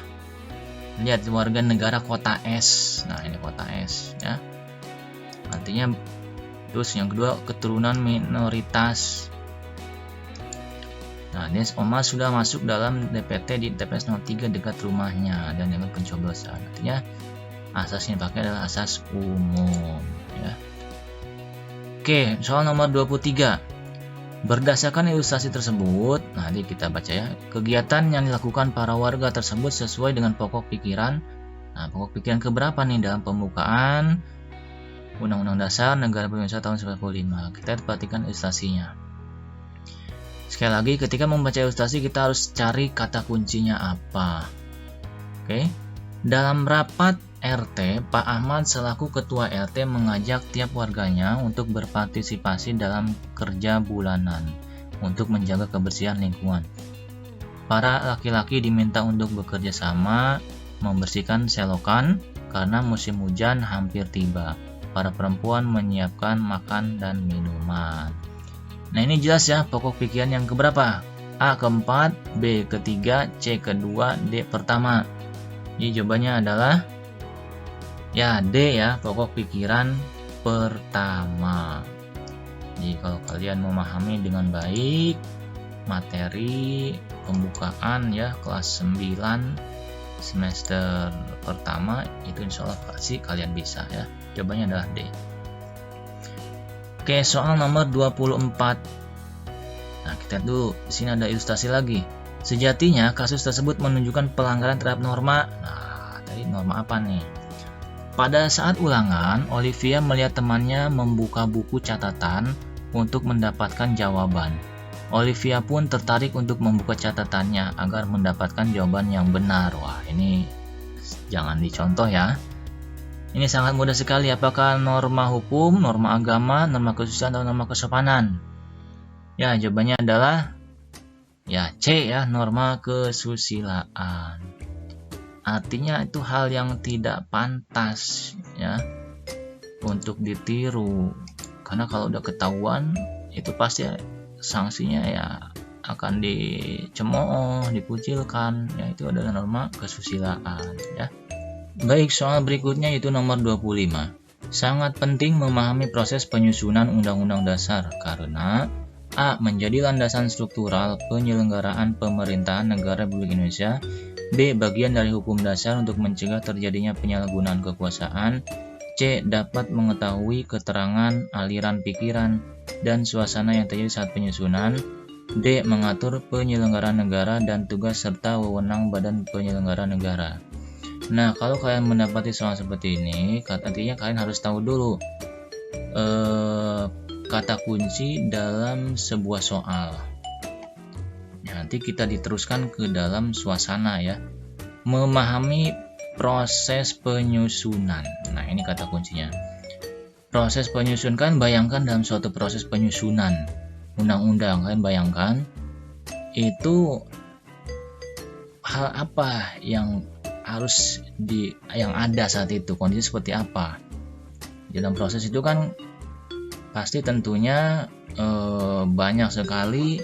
Lihat warga negara kota S. Nah, ini kota S ya. Artinya terus yang kedua keturunan minoritas. Nah, ini Omar sudah masuk dalam DPT di TPS 03 dekat rumahnya dan dengan pencoblosan. Artinya asas yang dipakai adalah asas umum ya. Oke, soal nomor 23. Berdasarkan ilustrasi tersebut, nanti kita baca ya, kegiatan yang dilakukan para warga tersebut sesuai dengan pokok pikiran. Nah, pokok pikiran keberapa nih dalam pembukaan Undang-Undang Dasar Negara Republik Indonesia tahun 1945? Kita perhatikan ilustrasinya. Sekali lagi, ketika membaca ilustrasi kita harus cari kata kuncinya apa. Oke. Dalam rapat RT, Pak Ahmad selaku ketua RT mengajak tiap warganya untuk berpartisipasi dalam kerja bulanan untuk menjaga kebersihan lingkungan. Para laki-laki diminta untuk bekerja sama membersihkan selokan karena musim hujan hampir tiba. Para perempuan menyiapkan makan dan minuman. Nah, ini jelas ya pokok pikiran yang keberapa? A keempat, B ketiga, C kedua, D pertama. Jadi jawabannya adalah ya D ya, pokok pikiran pertama. Jadi kalau kalian memahami dengan baik materi pembukaan ya kelas 9 semester pertama, itu insya Allah pasti kalian bisa ya. Jawabannya adalah D. Oke, soal nomor 24. Nah, kita lihat dulu. Di sini ada ilustrasi lagi. Sejatinya kasus tersebut menunjukkan pelanggaran terhadap norma. Nah, tadi norma apa nih? Pada saat ulangan, Olivia melihat temannya membuka buku catatan untuk mendapatkan jawaban. Olivia pun tertarik untuk membuka catatannya agar mendapatkan jawaban yang benar. Wah, ini jangan dicontoh ya. Ini sangat mudah sekali. Apakah norma hukum, norma agama, norma kesusilaan, atau norma kesopanan? Ya, jawabannya adalah ya C ya, norma kesusilaan. Artinya itu hal yang tidak pantas ya untuk ditiru. Karena kalau udah ketahuan itu pasti sanksinya ya akan dicemooh, dikucilkan. Ya, itu adalah norma kesusilaan ya. Baik, soal berikutnya yaitu nomor 25. Sangat penting memahami proses penyusunan Undang-Undang Dasar karena A. Menjadi landasan struktural penyelenggaraan pemerintahan negara Republik Indonesia. B. Bagian dari hukum dasar untuk mencegah terjadinya penyalahgunaan kekuasaan. C. Dapat mengetahui keterangan, aliran pikiran, dan suasana yang terjadi saat penyusunan. D. Mengatur penyelenggaraan negara dan tugas serta wewenang badan penyelenggara negara. Nah, kalau kalian mendapati soal seperti ini, artinya kalian harus tahu dulu kata kunci dalam sebuah soal. Nanti kita diteruskan ke dalam suasana ya. Memahami proses penyusunan. Nah, ini kata kuncinya. Proses penyusunan, kan bayangkan dalam suatu proses penyusunan undang-undang, kalian bayangkan itu hal apa yang harus yang ada saat itu, kondisi seperti apa. Dalam proses itu kan pasti tentunya banyak sekali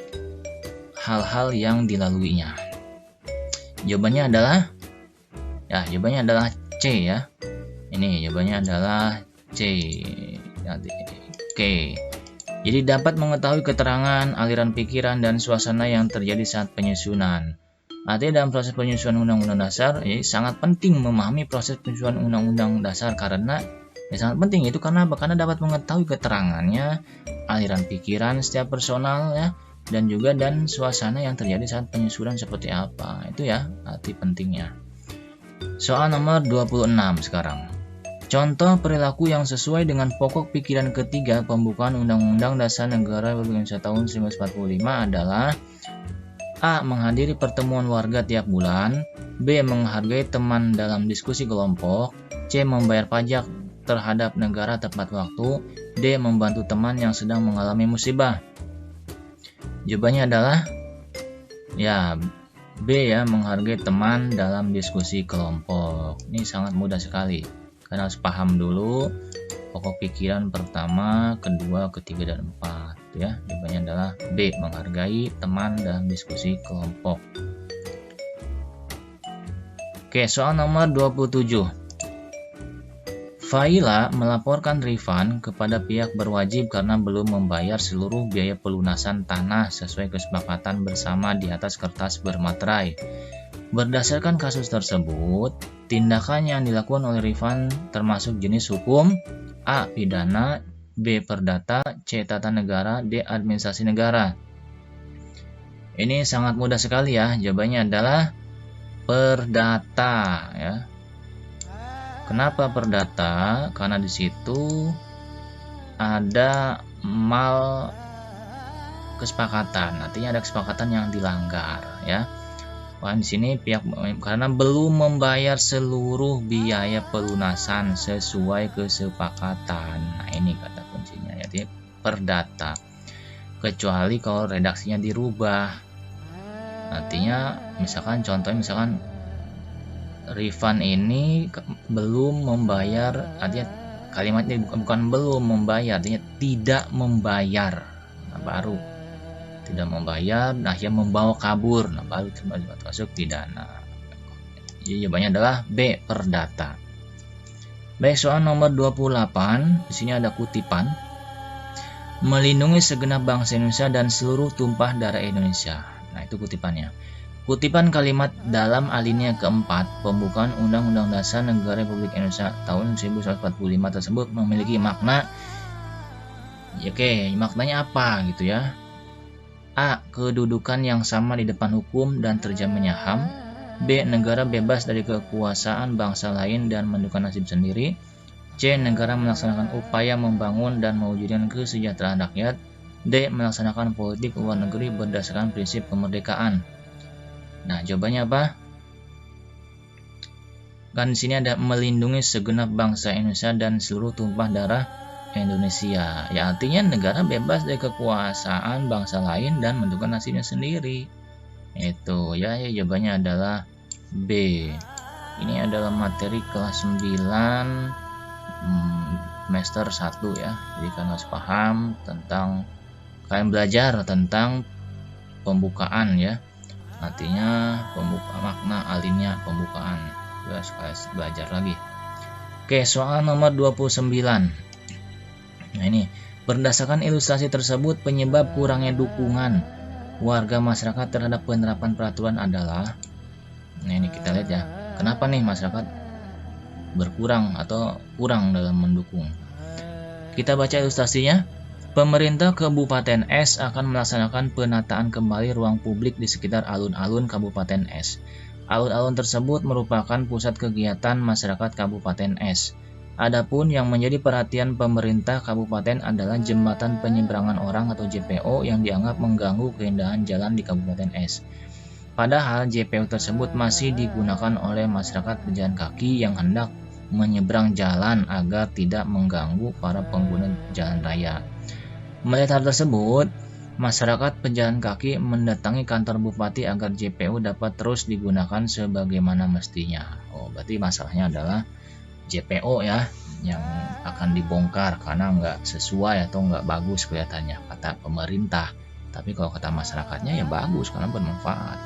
hal-hal yang dilaluinya. Jawabannya adalah C ya. Ini jawabannya adalah C. Oke. Jadi dapat mengetahui keterangan, aliran pikiran, dan suasana yang terjadi saat penyusunan. Artinya dalam proses penyusunan Undang-Undang Dasar, ya, sangat penting memahami proses penyusunan Undang-Undang Dasar karena ya, sangat penting itu karena apa? Karena dapat mengetahui keterangannya, aliran pikiran setiap personal ya, dan suasana yang terjadi saat penyusunan seperti apa. Itu ya arti pentingnya. Soal nomor 26 sekarang. Contoh perilaku yang sesuai dengan pokok pikiran ketiga pembukaan Undang-Undang Dasar Negara Republik Indonesia tahun 1945 adalah A. Menghadiri pertemuan warga tiap bulan. B. Menghargai teman dalam diskusi kelompok. C. Membayar pajak terhadap negara tepat waktu. D. Membantu teman yang sedang mengalami musibah. Jawabannya adalah ya B ya, menghargai teman dalam diskusi kelompok. Ini sangat mudah sekali. Kalian harus paham dulu pokok pikiran pertama, kedua, ketiga, dan 4 ya. Jawabannya adalah B, menghargai teman dalam diskusi kelompok. Oke, soal nomor 27. Faila melaporkan Rifan kepada pihak berwajib karena belum membayar seluruh biaya pelunasan tanah sesuai kesepakatan bersama di atas kertas bermaterai. Berdasarkan kasus tersebut, tindakan yang dilakukan oleh Rifan termasuk jenis hukum A. Pidana, B. Perdata, C. Tata negara, D. Administrasi negara. Ini sangat mudah sekali ya, jawabannya adalah perdata ya. Kenapa perdata? Karena di situ ada mal kesepakatan, artinya ada kesepakatan yang dilanggar ya. Wah, di sini pihak karena belum membayar seluruh biaya pelunasan sesuai kesepakatan. Nah, ini kata kuncinya yaitu perdata. Kecuali kalau redaksinya dirubah. Artinya misalkan Rifan ini belum membayar, artinya kalimatnya bukan belum membayar, artinya tidak membayar. Nah, baru tidak membayar, nah yang membawa kabur, nah baru termasuk pidana. Jadi jawabannya adalah B, perdata. Baik, soal nomor 28, di sini ada kutipan. Melindungi segenap bangsa Indonesia dan seluruh tumpah darah Indonesia. Nah, itu kutipannya. Kutipan kalimat dalam alinea keempat pembukaan Undang-Undang Dasar Negara Republik Indonesia tahun 1945 tersebut memiliki makna. Oke, maknanya apa gitu ya? A. Kedudukan yang sama di depan hukum dan terjaminnya HAM. B. Negara bebas dari kekuasaan bangsa lain dan menentukan nasib sendiri. C. Negara melaksanakan upaya membangun dan mewujudkan kesejahteraan rakyat. D. Melaksanakan politik luar negeri berdasarkan prinsip kemerdekaan. Nah, jawabannya apa? Kan di sini ada melindungi segenap bangsa Indonesia dan seluruh tumpah darah Indonesia. Ya artinya negara bebas dari kekuasaan bangsa lain dan menentukan nasibnya sendiri. Itu ya, jawabannya adalah B. Ini adalah materi kelas 9 semester 1 ya. Jadi kalian harus paham tentang, kalian belajar tentang pembukaan ya. Artinya makna alinea pembukaan. Terus kalian belajar lagi. Oke, soal nomor 29. Nah ini, berdasarkan ilustrasi tersebut penyebab kurangnya dukungan warga masyarakat terhadap penerapan peraturan adalah. Nah ini kita lihat ya, kenapa nih masyarakat berkurang atau kurang dalam mendukung. Kita baca ilustrasinya. Pemerintah Kabupaten S akan melaksanakan penataan kembali ruang publik di sekitar alun-alun Kabupaten S. Alun-alun tersebut merupakan pusat kegiatan masyarakat Kabupaten S. Adapun yang menjadi perhatian pemerintah kabupaten adalah jembatan penyeberangan orang atau JPO yang dianggap mengganggu keindahan jalan di Kabupaten S. Padahal JPO tersebut masih digunakan oleh masyarakat pejalan kaki yang hendak menyeberang jalan agar tidak mengganggu para pengguna jalan raya. Melihat hal tersebut, masyarakat pejalan kaki mendatangi kantor bupati agar JPO dapat terus digunakan sebagaimana mestinya. Oh, berarti masalahnya adalah JPO ya, yang akan dibongkar karena nggak sesuai atau nggak bagus kelihatannya kata pemerintah. Tapi kalau kata masyarakatnya ya bagus karena bermanfaat.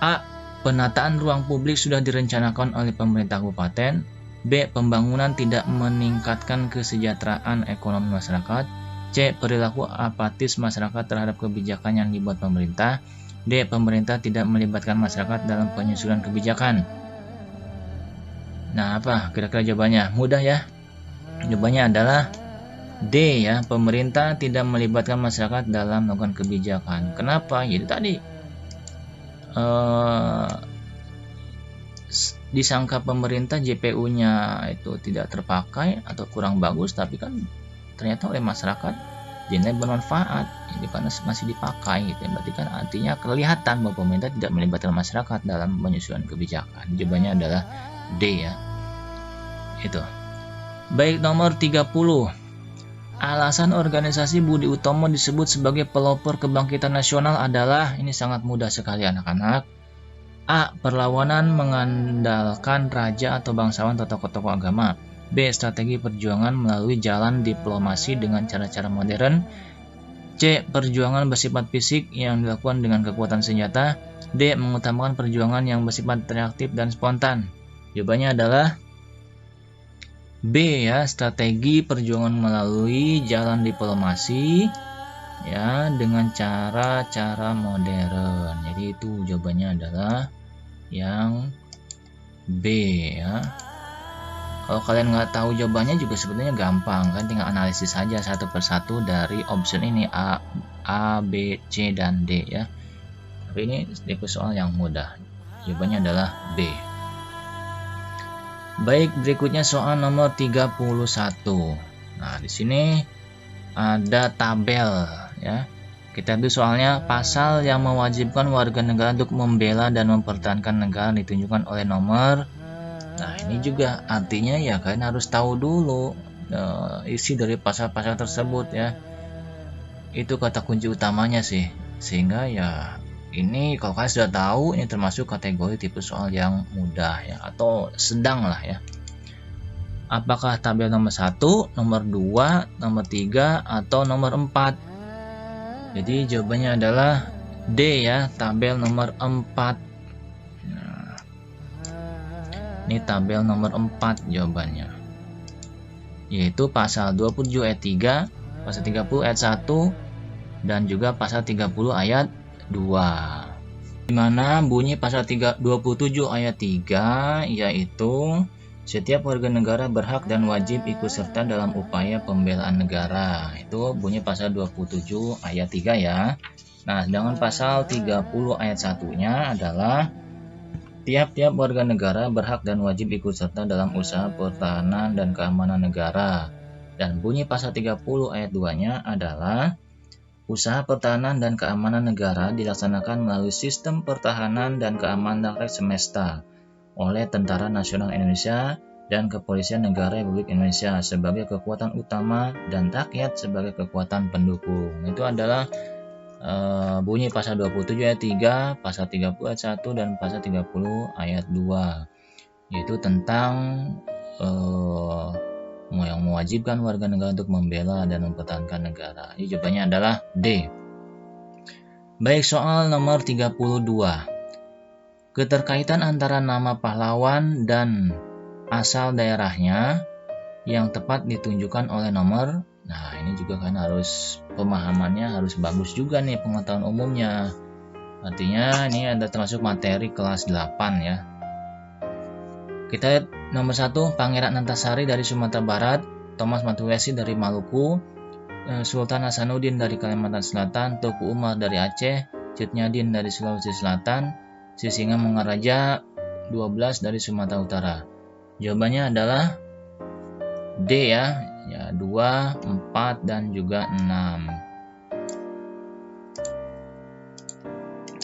A. Penataan ruang publik sudah direncanakan oleh pemerintah kabupaten. B. Pembangunan tidak meningkatkan kesejahteraan ekonomi masyarakat. C. Perilaku apatis masyarakat terhadap kebijakan yang dibuat pemerintah. D. Pemerintah tidak melibatkan masyarakat dalam penyusunan kebijakan. Nah, apa kira-kira jawabannya? Mudah ya. Jawabannya adalah D ya. Pemerintah tidak melibatkan masyarakat dalam melakukan kebijakan. Kenapa? Jadi tadi disangka pemerintah JPU-nya itu tidak terpakai atau kurang bagus, tapi kan ternyata oleh masyarakat dinilai bermanfaat, jadi karena masih dipakai gitu. Berarti kan artinya kelihatan bahwa pemerintah tidak melibatkan masyarakat dalam penyusunan kebijakan. Jawabannya adalah D ya. Itu. Baik, nomor 30. Alasan organisasi Budi Utomo disebut sebagai pelopor kebangkitan nasional adalah, ini sangat mudah sekali anak-anak. A. Perlawanan mengandalkan raja atau bangsawan atau tokoh-tokoh agama. B. Strategi perjuangan melalui jalan diplomasi dengan cara-cara modern. C. Perjuangan bersifat fisik yang dilakukan dengan kekuatan senjata. D. Mengutamakan perjuangan yang bersifat reaktif dan spontan. Jawabannya adalah B ya, strategi perjuangan melalui jalan diplomasi ya dengan cara-cara modern. Jadi itu jawabannya adalah yang B ya. Kalau kalian nggak tahu jawabannya juga sebenarnya gampang kan, tinggal analisis saja satu persatu dari option ini A, B, C dan D ya. Tapi ini tipe soal yang mudah. Jawabannya adalah B. Baik, berikutnya soal nomor 31. Nah, di sini ada tabel ya. Kita lihat soalnya, pasal yang mewajibkan warga negara untuk membela dan mempertahankan negara ditunjukkan oleh nomor. Nah, ini juga artinya ya kalian harus tahu dulu isi dari pasal-pasal tersebut ya. Itu kata kunci utamanya sih. Sehingga ya ini kalau kalian sudah tahu, ini termasuk kategori tipe soal yang mudah ya, atau sedang lah ya. Apakah tabel nomor 1, nomor 2, nomor 3, atau nomor 4? Jadi jawabannya adalah D ya, tabel nomor 4. Nah, ini tabel nomor 4 jawabannya. Yaitu pasal 27 ayat 3, pasal 30 ayat 1, dan juga pasal 30 ayat 2. Dimana bunyi pasal 27 ayat 3 yaitu setiap warga negara berhak dan wajib ikut serta dalam upaya pembelaan negara. Itu bunyi pasal 27 ayat 3 ya. Nah, sedangkan pasal 30 ayat 1-nya adalah tiap-tiap warga negara berhak dan wajib ikut serta dalam usaha pertahanan dan keamanan negara. Dan bunyi pasal 30 ayat 2-nya adalah usaha pertahanan dan keamanan negara dilaksanakan melalui sistem pertahanan dan keamanan rakyat semesta. oleh Tentara Nasional Indonesia dan Kepolisian Negara Republik Indonesia sebagai kekuatan utama dan rakyat sebagai kekuatan pendukung. Itu adalah bunyi pasal 27 ayat 3, pasal 30 ayat 1, dan pasal 30 ayat 2, yaitu tentang yang mewajibkan warga negara untuk membela dan mempertahankan negara. Jadi jawabannya adalah D. Baik, soal nomor 32. Keterkaitan antara nama pahlawan dan asal daerahnya yang tepat ditunjukkan oleh nomor. Nah, ini juga kan harus pemahamannya harus bagus juga nih, pengetahuan umumnya. Artinya ini ada termasuk materi kelas 8 ya. Kita lihat nomor 1, Pangeran Antasari dari Sumatera Barat, Thomas Matulesi dari Maluku, Sultan Hasanuddin dari Kalimantan Selatan, Teuku Umar dari Aceh, Cutnyadin dari Sulawesi Selatan, Sisingamangaraja 12 dari Sumatera Utara. Jawabannya adalah D ya, 2, 4, dan juga 6.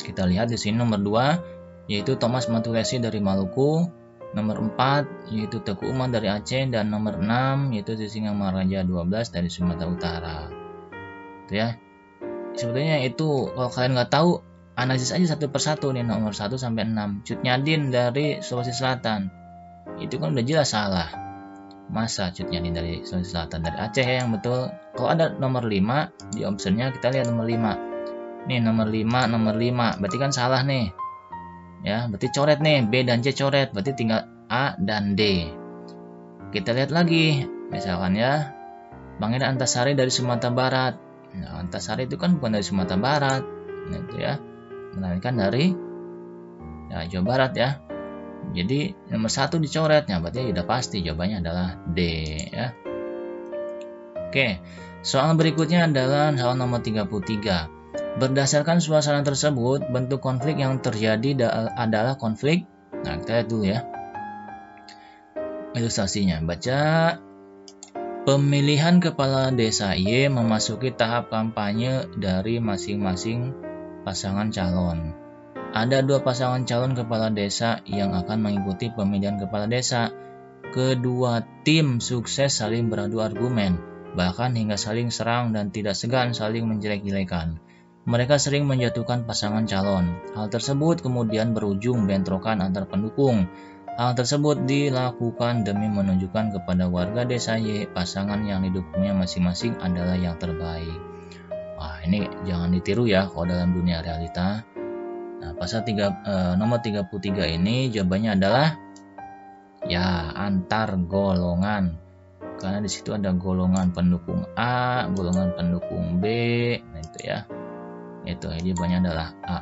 Kita lihat di sini nomor 2 yaitu Thomas Matulesi dari Maluku, nomor 4 yaitu Teuku Umar dari Aceh, dan nomor 6 yaitu Sisingamangaraja 12 dari Sumatera Utara. Itu ya. Sebetulnya itu kalau kalian nggak tahu, analisis aja satu persatu nih, nomor 1 sampai 6. Cutnyadin dari Sulawesi Selatan. Itu kan udah jelas salah. Masa Cutnyadin dari Sulawesi Selatan, dari Aceh ya yang betul. Kalau ada nomor 5 di optionnya, kita lihat nomor 5. Nih nomor 5, berarti kan salah nih. Ya, berarti coret nih, B dan C coret, berarti tinggal A dan D. Kita lihat lagi, misalkan ya, Pangeran Antasari dari Sumatera Barat. Nah, Antasari itu kan bukan dari Sumatera Barat, nah, itu ya, melainkan dari Jawa Barat ya. Jadi nomor 1 dicoretnya, berarti sudah pasti jawabannya adalah D ya. Oke, soal berikutnya adalah soal nomor 33. Berdasarkan suasana tersebut, bentuk konflik yang terjadi adalah konflik. Nah, kita lihat dulu ya ilustrasinya. Baca. Pemilihan kepala desa Y memasuki tahap kampanye dari masing-masing pasangan calon. Ada 2 pasangan calon kepala desa yang akan mengikuti pemilihan kepala desa. Kedua tim sukses saling beradu argumen, bahkan hingga saling serang dan tidak segan saling menjelek-jelekan. Mereka sering menjatuhkan pasangan calon. Hal tersebut kemudian berujung bentrokan antar pendukung. Hal tersebut dilakukan demi menunjukkan kepada warga desa Y pasangan yang didukungnya masing-masing adalah yang terbaik. Wah, ini jangan ditiru ya kalau dalam dunia realita. Nah, pasal nomor 33 ini jawabannya adalah ya antar golongan. Karena di situ ada golongan pendukung A, golongan pendukung B, nah itu ya. Itu jawabannya adalah A.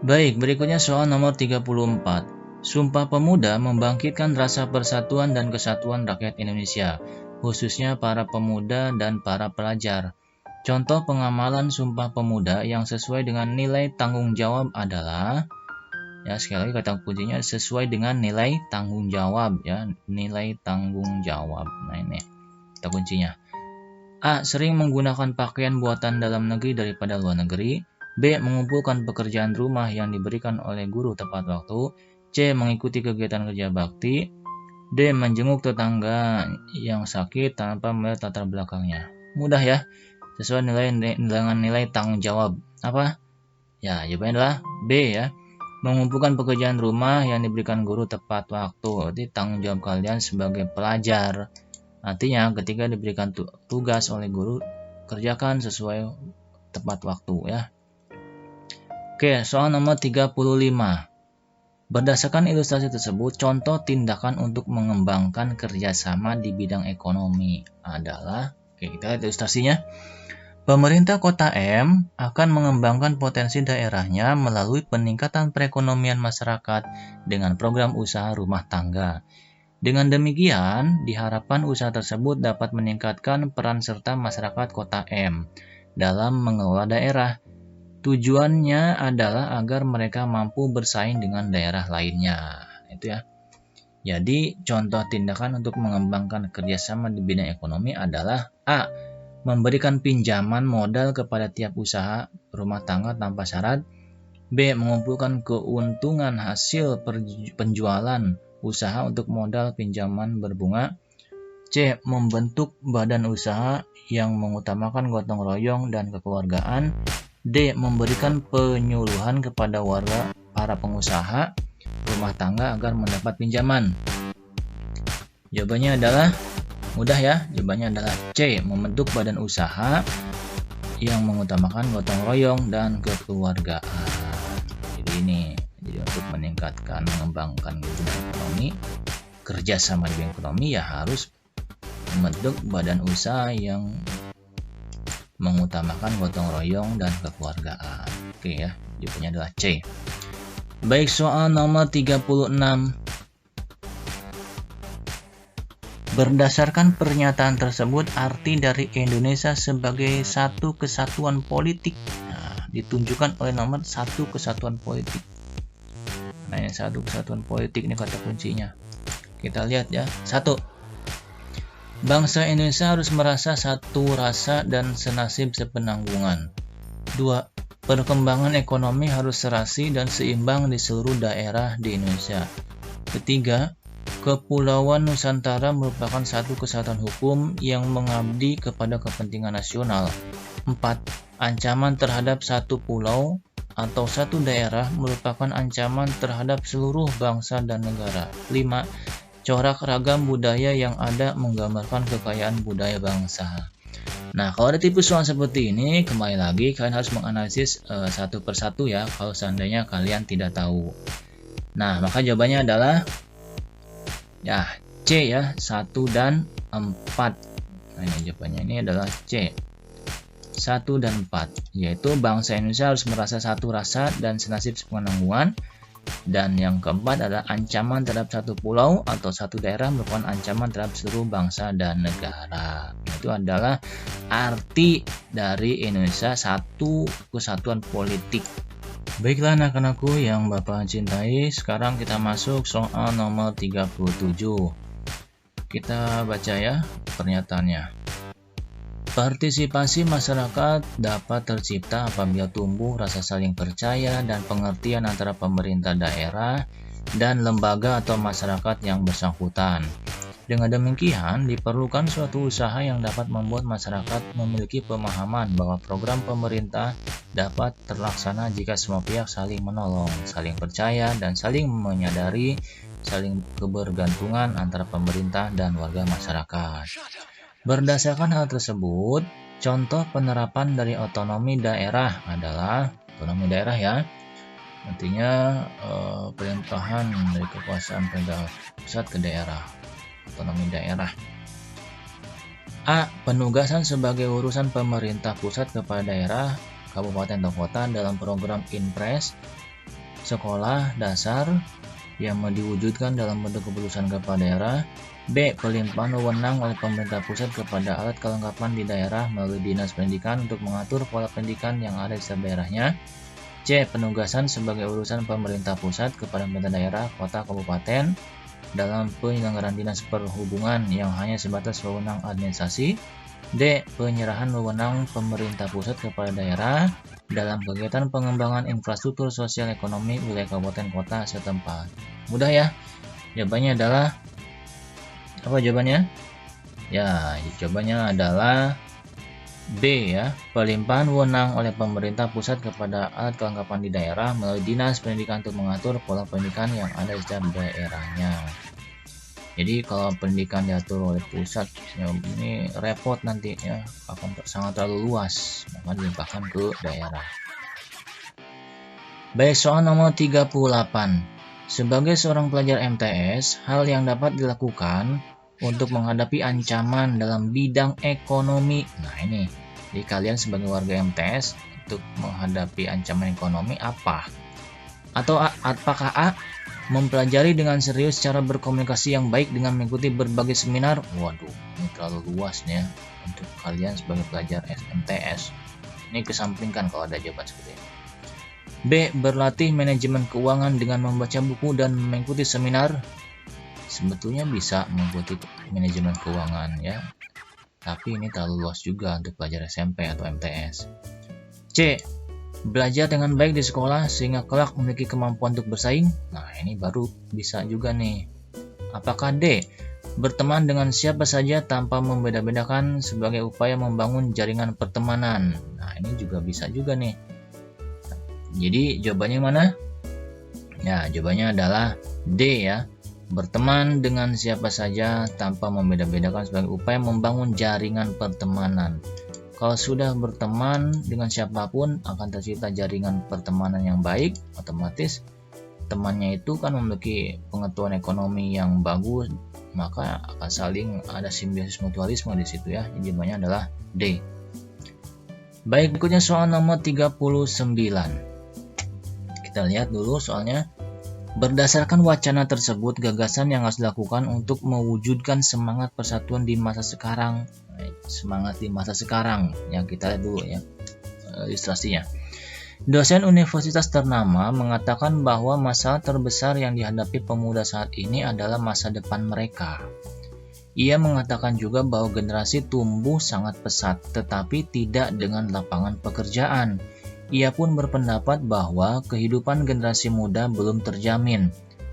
Baik, berikutnya soal nomor 34. Sumpah Pemuda membangkitkan rasa persatuan dan kesatuan rakyat Indonesia, khususnya para pemuda dan para pelajar. Contoh pengamalan Sumpah Pemuda yang sesuai dengan nilai tanggung jawab adalah, ya sekali lagi kata kuncinya sesuai dengan nilai tanggung jawab ya, nilai tanggung jawab. Nah ini kata kuncinya. A. Sering menggunakan pakaian buatan dalam negeri daripada luar negeri. B. Mengumpulkan pekerjaan rumah yang diberikan oleh guru tepat waktu. C. Mengikuti kegiatan kerja bakti. D. Menjenguk tetangga yang sakit tanpa melihat latar belakangnya. Mudah ya, sesuai dengan nilai tanggung jawab. Apa? Ya, jawabannya adalah B ya. Mengumpulkan pekerjaan rumah yang diberikan guru tepat waktu. Jadi tanggung jawab kalian sebagai pelajar. Artinya ketika diberikan tugas oleh guru, kerjakan sesuai tepat waktu ya. Oke, soal nomor 35. Berdasarkan ilustrasi tersebut, contoh tindakan untuk mengembangkan kerjasama di bidang ekonomi adalah, oke, kita lihat ilustrasinya. Pemerintah Kota M akan mengembangkan potensi daerahnya melalui peningkatan perekonomian masyarakat dengan program usaha rumah tangga. Dengan demikian, diharapkan usaha tersebut dapat meningkatkan peran serta masyarakat Kota M dalam mengelola daerah. Tujuannya adalah agar mereka mampu bersaing dengan daerah lainnya. Itu ya. Jadi, contoh tindakan untuk mengembangkan kerjasama di bidang ekonomi adalah A. Memberikan pinjaman modal kepada tiap usaha rumah tangga tanpa syarat. B. Mengumpulkan keuntungan hasil penjualan usaha untuk modal pinjaman berbunga. C. Membentuk badan usaha yang mengutamakan gotong royong dan kekeluargaan. D. Memberikan penyuluhan kepada warga, para pengusaha rumah tangga agar mendapat pinjaman. Jawabannya adalah mudah ya, jawabannya adalah C. Membentuk badan usaha yang mengutamakan gotong royong dan kekeluargaan. Jadi untuk meningkatkan, mengembangkan ekonomi, kerjasama di ekonomi ya harus membentuk badan usaha yang mengutamakan gotong royong dan kekeluargaan. Oke ya, jawabannya adalah C. Baik, soal nomor 36. Berdasarkan pernyataan tersebut, arti dari Indonesia sebagai satu kesatuan politik ditunjukkan oleh nomor 1 kesatuan politik. Nah, yang 1 kesatuan politik ini kata kuncinya. Kita lihat ya. 1. Bangsa Indonesia harus merasa satu rasa dan senasib sepenanggungan. 2. Perkembangan ekonomi harus serasi dan seimbang di seluruh daerah di Indonesia. 3. Kepulauan Nusantara merupakan satu kesatuan hukum yang mengabdi kepada kepentingan nasional. 4. Ancaman terhadap satu pulau atau satu daerah merupakan ancaman terhadap seluruh bangsa dan negara. 5. Corak ragam budaya yang ada menggambarkan kekayaan budaya bangsa. Nah, kalau ada tipe soal seperti ini, kembali lagi kalian harus menganalisis satu persatu ya, kalau seandainya kalian tidak tahu. Nah, maka jawabannya adalah ya C ya, 1 dan 4. Nah, ini jawabannya ini adalah C. 1 dan 4, yaitu bangsa Indonesia harus merasa satu rasa dan senasib sepenanggungan. Dan yang keempat adalah ancaman terhadap satu pulau atau satu daerah merupakan ancaman terhadap seluruh bangsa dan negara. Itu adalah arti dari Indonesia satu kesatuan politik. Baiklah anak-anakku yang Bapak cintai, sekarang kita masuk soal nomor 37. Kita baca ya pernyataannya. Partisipasi masyarakat dapat tercipta apabila tumbuh rasa saling percaya dan pengertian antara pemerintah daerah dan lembaga atau masyarakat yang bersangkutan. Dengan demikian, diperlukan suatu usaha yang dapat membuat masyarakat memiliki pemahaman bahwa program pemerintah dapat terlaksana jika semua pihak saling menolong, saling percaya, dan saling menyadari saling kebergantungan antara pemerintah dan warga masyarakat. Berdasarkan hal tersebut, contoh penerapan dari otonomi daerah adalah otonomi daerah ya, artinya pelimpahan dari kekuasaan pemerintah pusat ke daerah, otonomi daerah. A. Penugasan sebagai urusan pemerintah pusat kepada daerah, kabupaten atau kota dalam program Inpres sekolah dasar yang diwujudkan dalam bentuk keputusan kepala daerah. B. Pelimpahan wewenang oleh pemerintah pusat kepada alat kelengkapan di daerah melalui dinas pendidikan untuk mengatur pola pendidikan yang ada di setiap daerahnya. C. Penugasan sebagai urusan pemerintah pusat kepada pemerintah daerah, kota, kabupaten dalam penyelenggaraan dinas perhubungan yang hanya sebatas wewenang administrasi. D. Penyerahan wewenang pemerintah pusat kepada daerah dalam kegiatan pengembangan infrastruktur sosial ekonomi wilayah kabupaten kota setempat. Mudah ya? Jawabannya adalah apa jawabannya? Ya, jawabannya adalah B ya. Pelimpahan wewenang oleh pemerintah pusat kepada alat kelengkapan di daerah melalui dinas pendidikan untuk mengatur pola pendidikan yang ada di setiap daerahnya. Jadi kalau pendidikan diatur oleh pusat ya, ini repot nanti ya, akan sangat terlalu luas, maka dilimpahkan ke daerah. Baik, soal nomor 38. Sebagai seorang pelajar MTS, hal yang dapat dilakukan untuk menghadapi ancaman dalam bidang ekonomi. Nah ini, jadi kalian sebagai warga MTS untuk menghadapi ancaman ekonomi apa? Atau apakah A. Mempelajari dengan serius cara berkomunikasi yang baik dengan mengikuti berbagai seminar? Waduh, ini terlalu luas ya untuk kalian sebagai pelajar MTS. Ini kesampingkan kalau ada jawaban seperti ini. B. Berlatih manajemen keuangan dengan membaca buku dan mengikuti seminar. Sebetulnya bisa mengikuti manajemen keuangan ya, tapi ini terlalu luas juga untuk pelajar SMP atau MTS. C. Belajar dengan baik di sekolah sehingga kelak memiliki kemampuan untuk bersaing. Nah, ini baru bisa juga nih. Apakah D? Berteman dengan siapa saja tanpa membeda-bedakan sebagai upaya membangun jaringan pertemanan. Nah, ini juga bisa juga nih. Jadi jawabannya mana? Ya, jawabannya adalah D ya. Berteman dengan siapa saja tanpa membeda-bedakan sebagai upaya membangun jaringan pertemanan. Kalau sudah berteman dengan siapapun akan tercipta jaringan pertemanan yang baik, otomatis temannya itu kan memiliki pengetahuan ekonomi yang bagus, maka akan saling ada simbiosis mutualisme di situ ya. Jadi jawabannya adalah D. Baik, berikutnya soal nomor 39. Kita lihat dulu soalnya. Berdasarkan wacana tersebut, gagasan yang harus dilakukan untuk mewujudkan semangat persatuan di masa sekarang. Semangat di masa sekarang yang kita lihat dulu ya ilustrasinya. Dosen universitas ternama mengatakan bahwa masalah terbesar yang dihadapi pemuda saat ini adalah masa depan mereka. Ia mengatakan juga bahwa generasi tumbuh sangat pesat, tetapi tidak dengan lapangan pekerjaan. Ia pun berpendapat bahwa kehidupan generasi muda belum terjamin.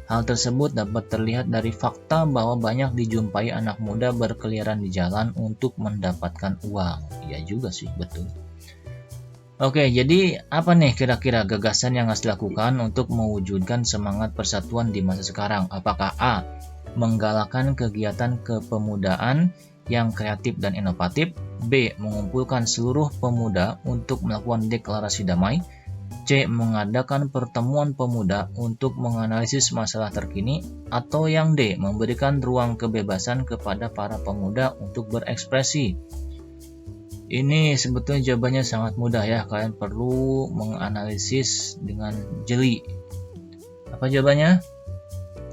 Hal tersebut dapat terlihat dari fakta bahwa banyak dijumpai anak muda berkeliaran di jalan untuk mendapatkan uang. Iya juga sih, betul. Oke, jadi apa nih kira-kira gagasan yang harus dilakukan untuk mewujudkan semangat persatuan di masa sekarang? Apakah A. Menggalakkan kegiatan kepemudaan yang kreatif dan inovatif, B. Mengumpulkan seluruh pemuda untuk melakukan deklarasi damai, C. Mengadakan pertemuan pemuda untuk menganalisis masalah terkini, atau yang D. Memberikan ruang kebebasan kepada para pemuda untuk berekspresi. Ini sebetulnya jawabannya sangat mudah ya, kalian perlu menganalisis dengan jeli. Apa jawabannya?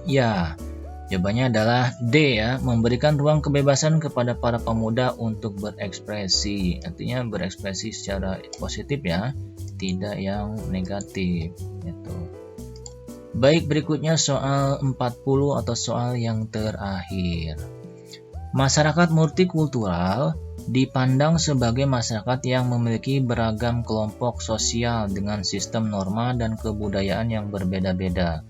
Ya, jawabannya adalah D ya, memberikan ruang kebebasan kepada para pemuda untuk berekspresi. Artinya berekspresi secara positif ya, tidak yang negatif gitu. Baik, berikutnya soal 40 atau soal yang terakhir. Masyarakat multikultural dipandang sebagai masyarakat yang memiliki beragam kelompok sosial dengan sistem norma dan kebudayaan yang berbeda-beda.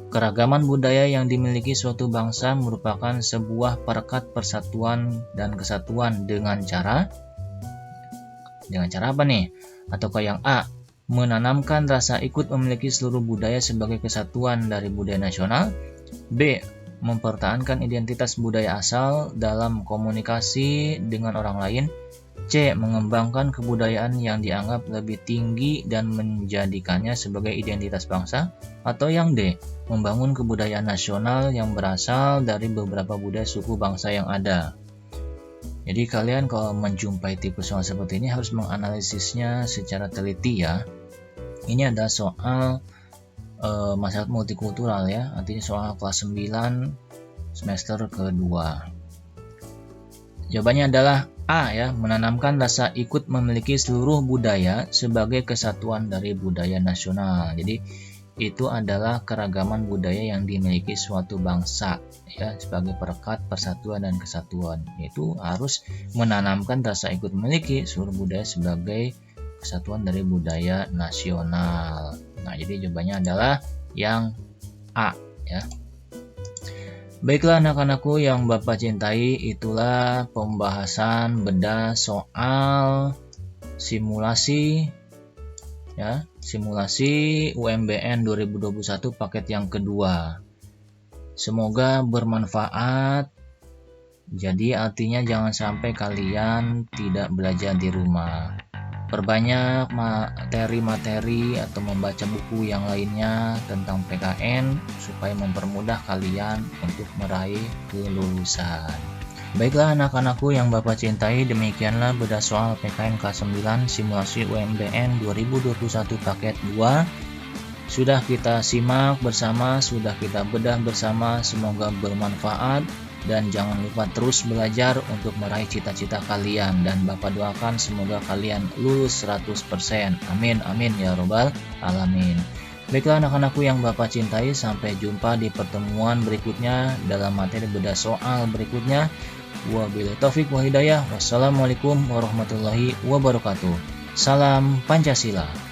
Keragaman budaya yang dimiliki suatu bangsa merupakan sebuah perekat persatuan dan kesatuan dengan cara apa nih? Ataukah yang A, menanamkan rasa ikut memiliki seluruh budaya sebagai kesatuan dari budaya nasional, B, mempertahankan identitas budaya asal dalam komunikasi dengan orang lain, C. Mengembangkan kebudayaan yang dianggap lebih tinggi dan menjadikannya sebagai identitas bangsa, atau yang D. Membangun kebudayaan nasional yang berasal dari beberapa budaya suku bangsa yang ada. Jadi kalian kalau menjumpai tipe soal seperti ini harus menganalisisnya secara teliti ya. Ini ada soal masyarakat multikultural ya, artinya soal kelas 9 semester kedua. Jawabannya adalah A ya, menanamkan rasa ikut memiliki seluruh budaya sebagai kesatuan dari budaya nasional. Jadi itu adalah keragaman budaya yang dimiliki suatu bangsa ya, sebagai perekat persatuan dan kesatuan. Itu harus menanamkan rasa ikut memiliki seluruh budaya sebagai kesatuan dari budaya nasional. Nah, jadi jawabannya adalah yang A ya. Baiklah anak-anakku yang Bapak cintai, itulah pembahasan bedah soal simulasi ya, simulasi UMBN 2021 paket yang kedua. Semoga bermanfaat. Jadi artinya jangan sampai kalian tidak belajar di rumah. Perbanyak materi-materi atau membaca buku yang lainnya tentang PKN supaya mempermudah kalian untuk meraih kelulusan. Baiklah anak-anakku yang Bapak cintai, demikianlah bedah soal PKN kelas 9 simulasi UMBN 2021 paket 2. Sudah kita simak bersama, sudah kita bedah bersama, semoga bermanfaat. Dan jangan lupa terus belajar untuk meraih cita-cita kalian. Dan Bapak doakan semoga kalian lulus 100%. Amin, amin ya robbal alamin. Baiklah anak-anakku yang Bapak cintai, sampai jumpa di pertemuan berikutnya dalam materi bedah soal berikutnya. Wabillahi taufik wal hidayah. Wassalamualaikum warahmatullahi wabarakatuh. Salam Pancasila.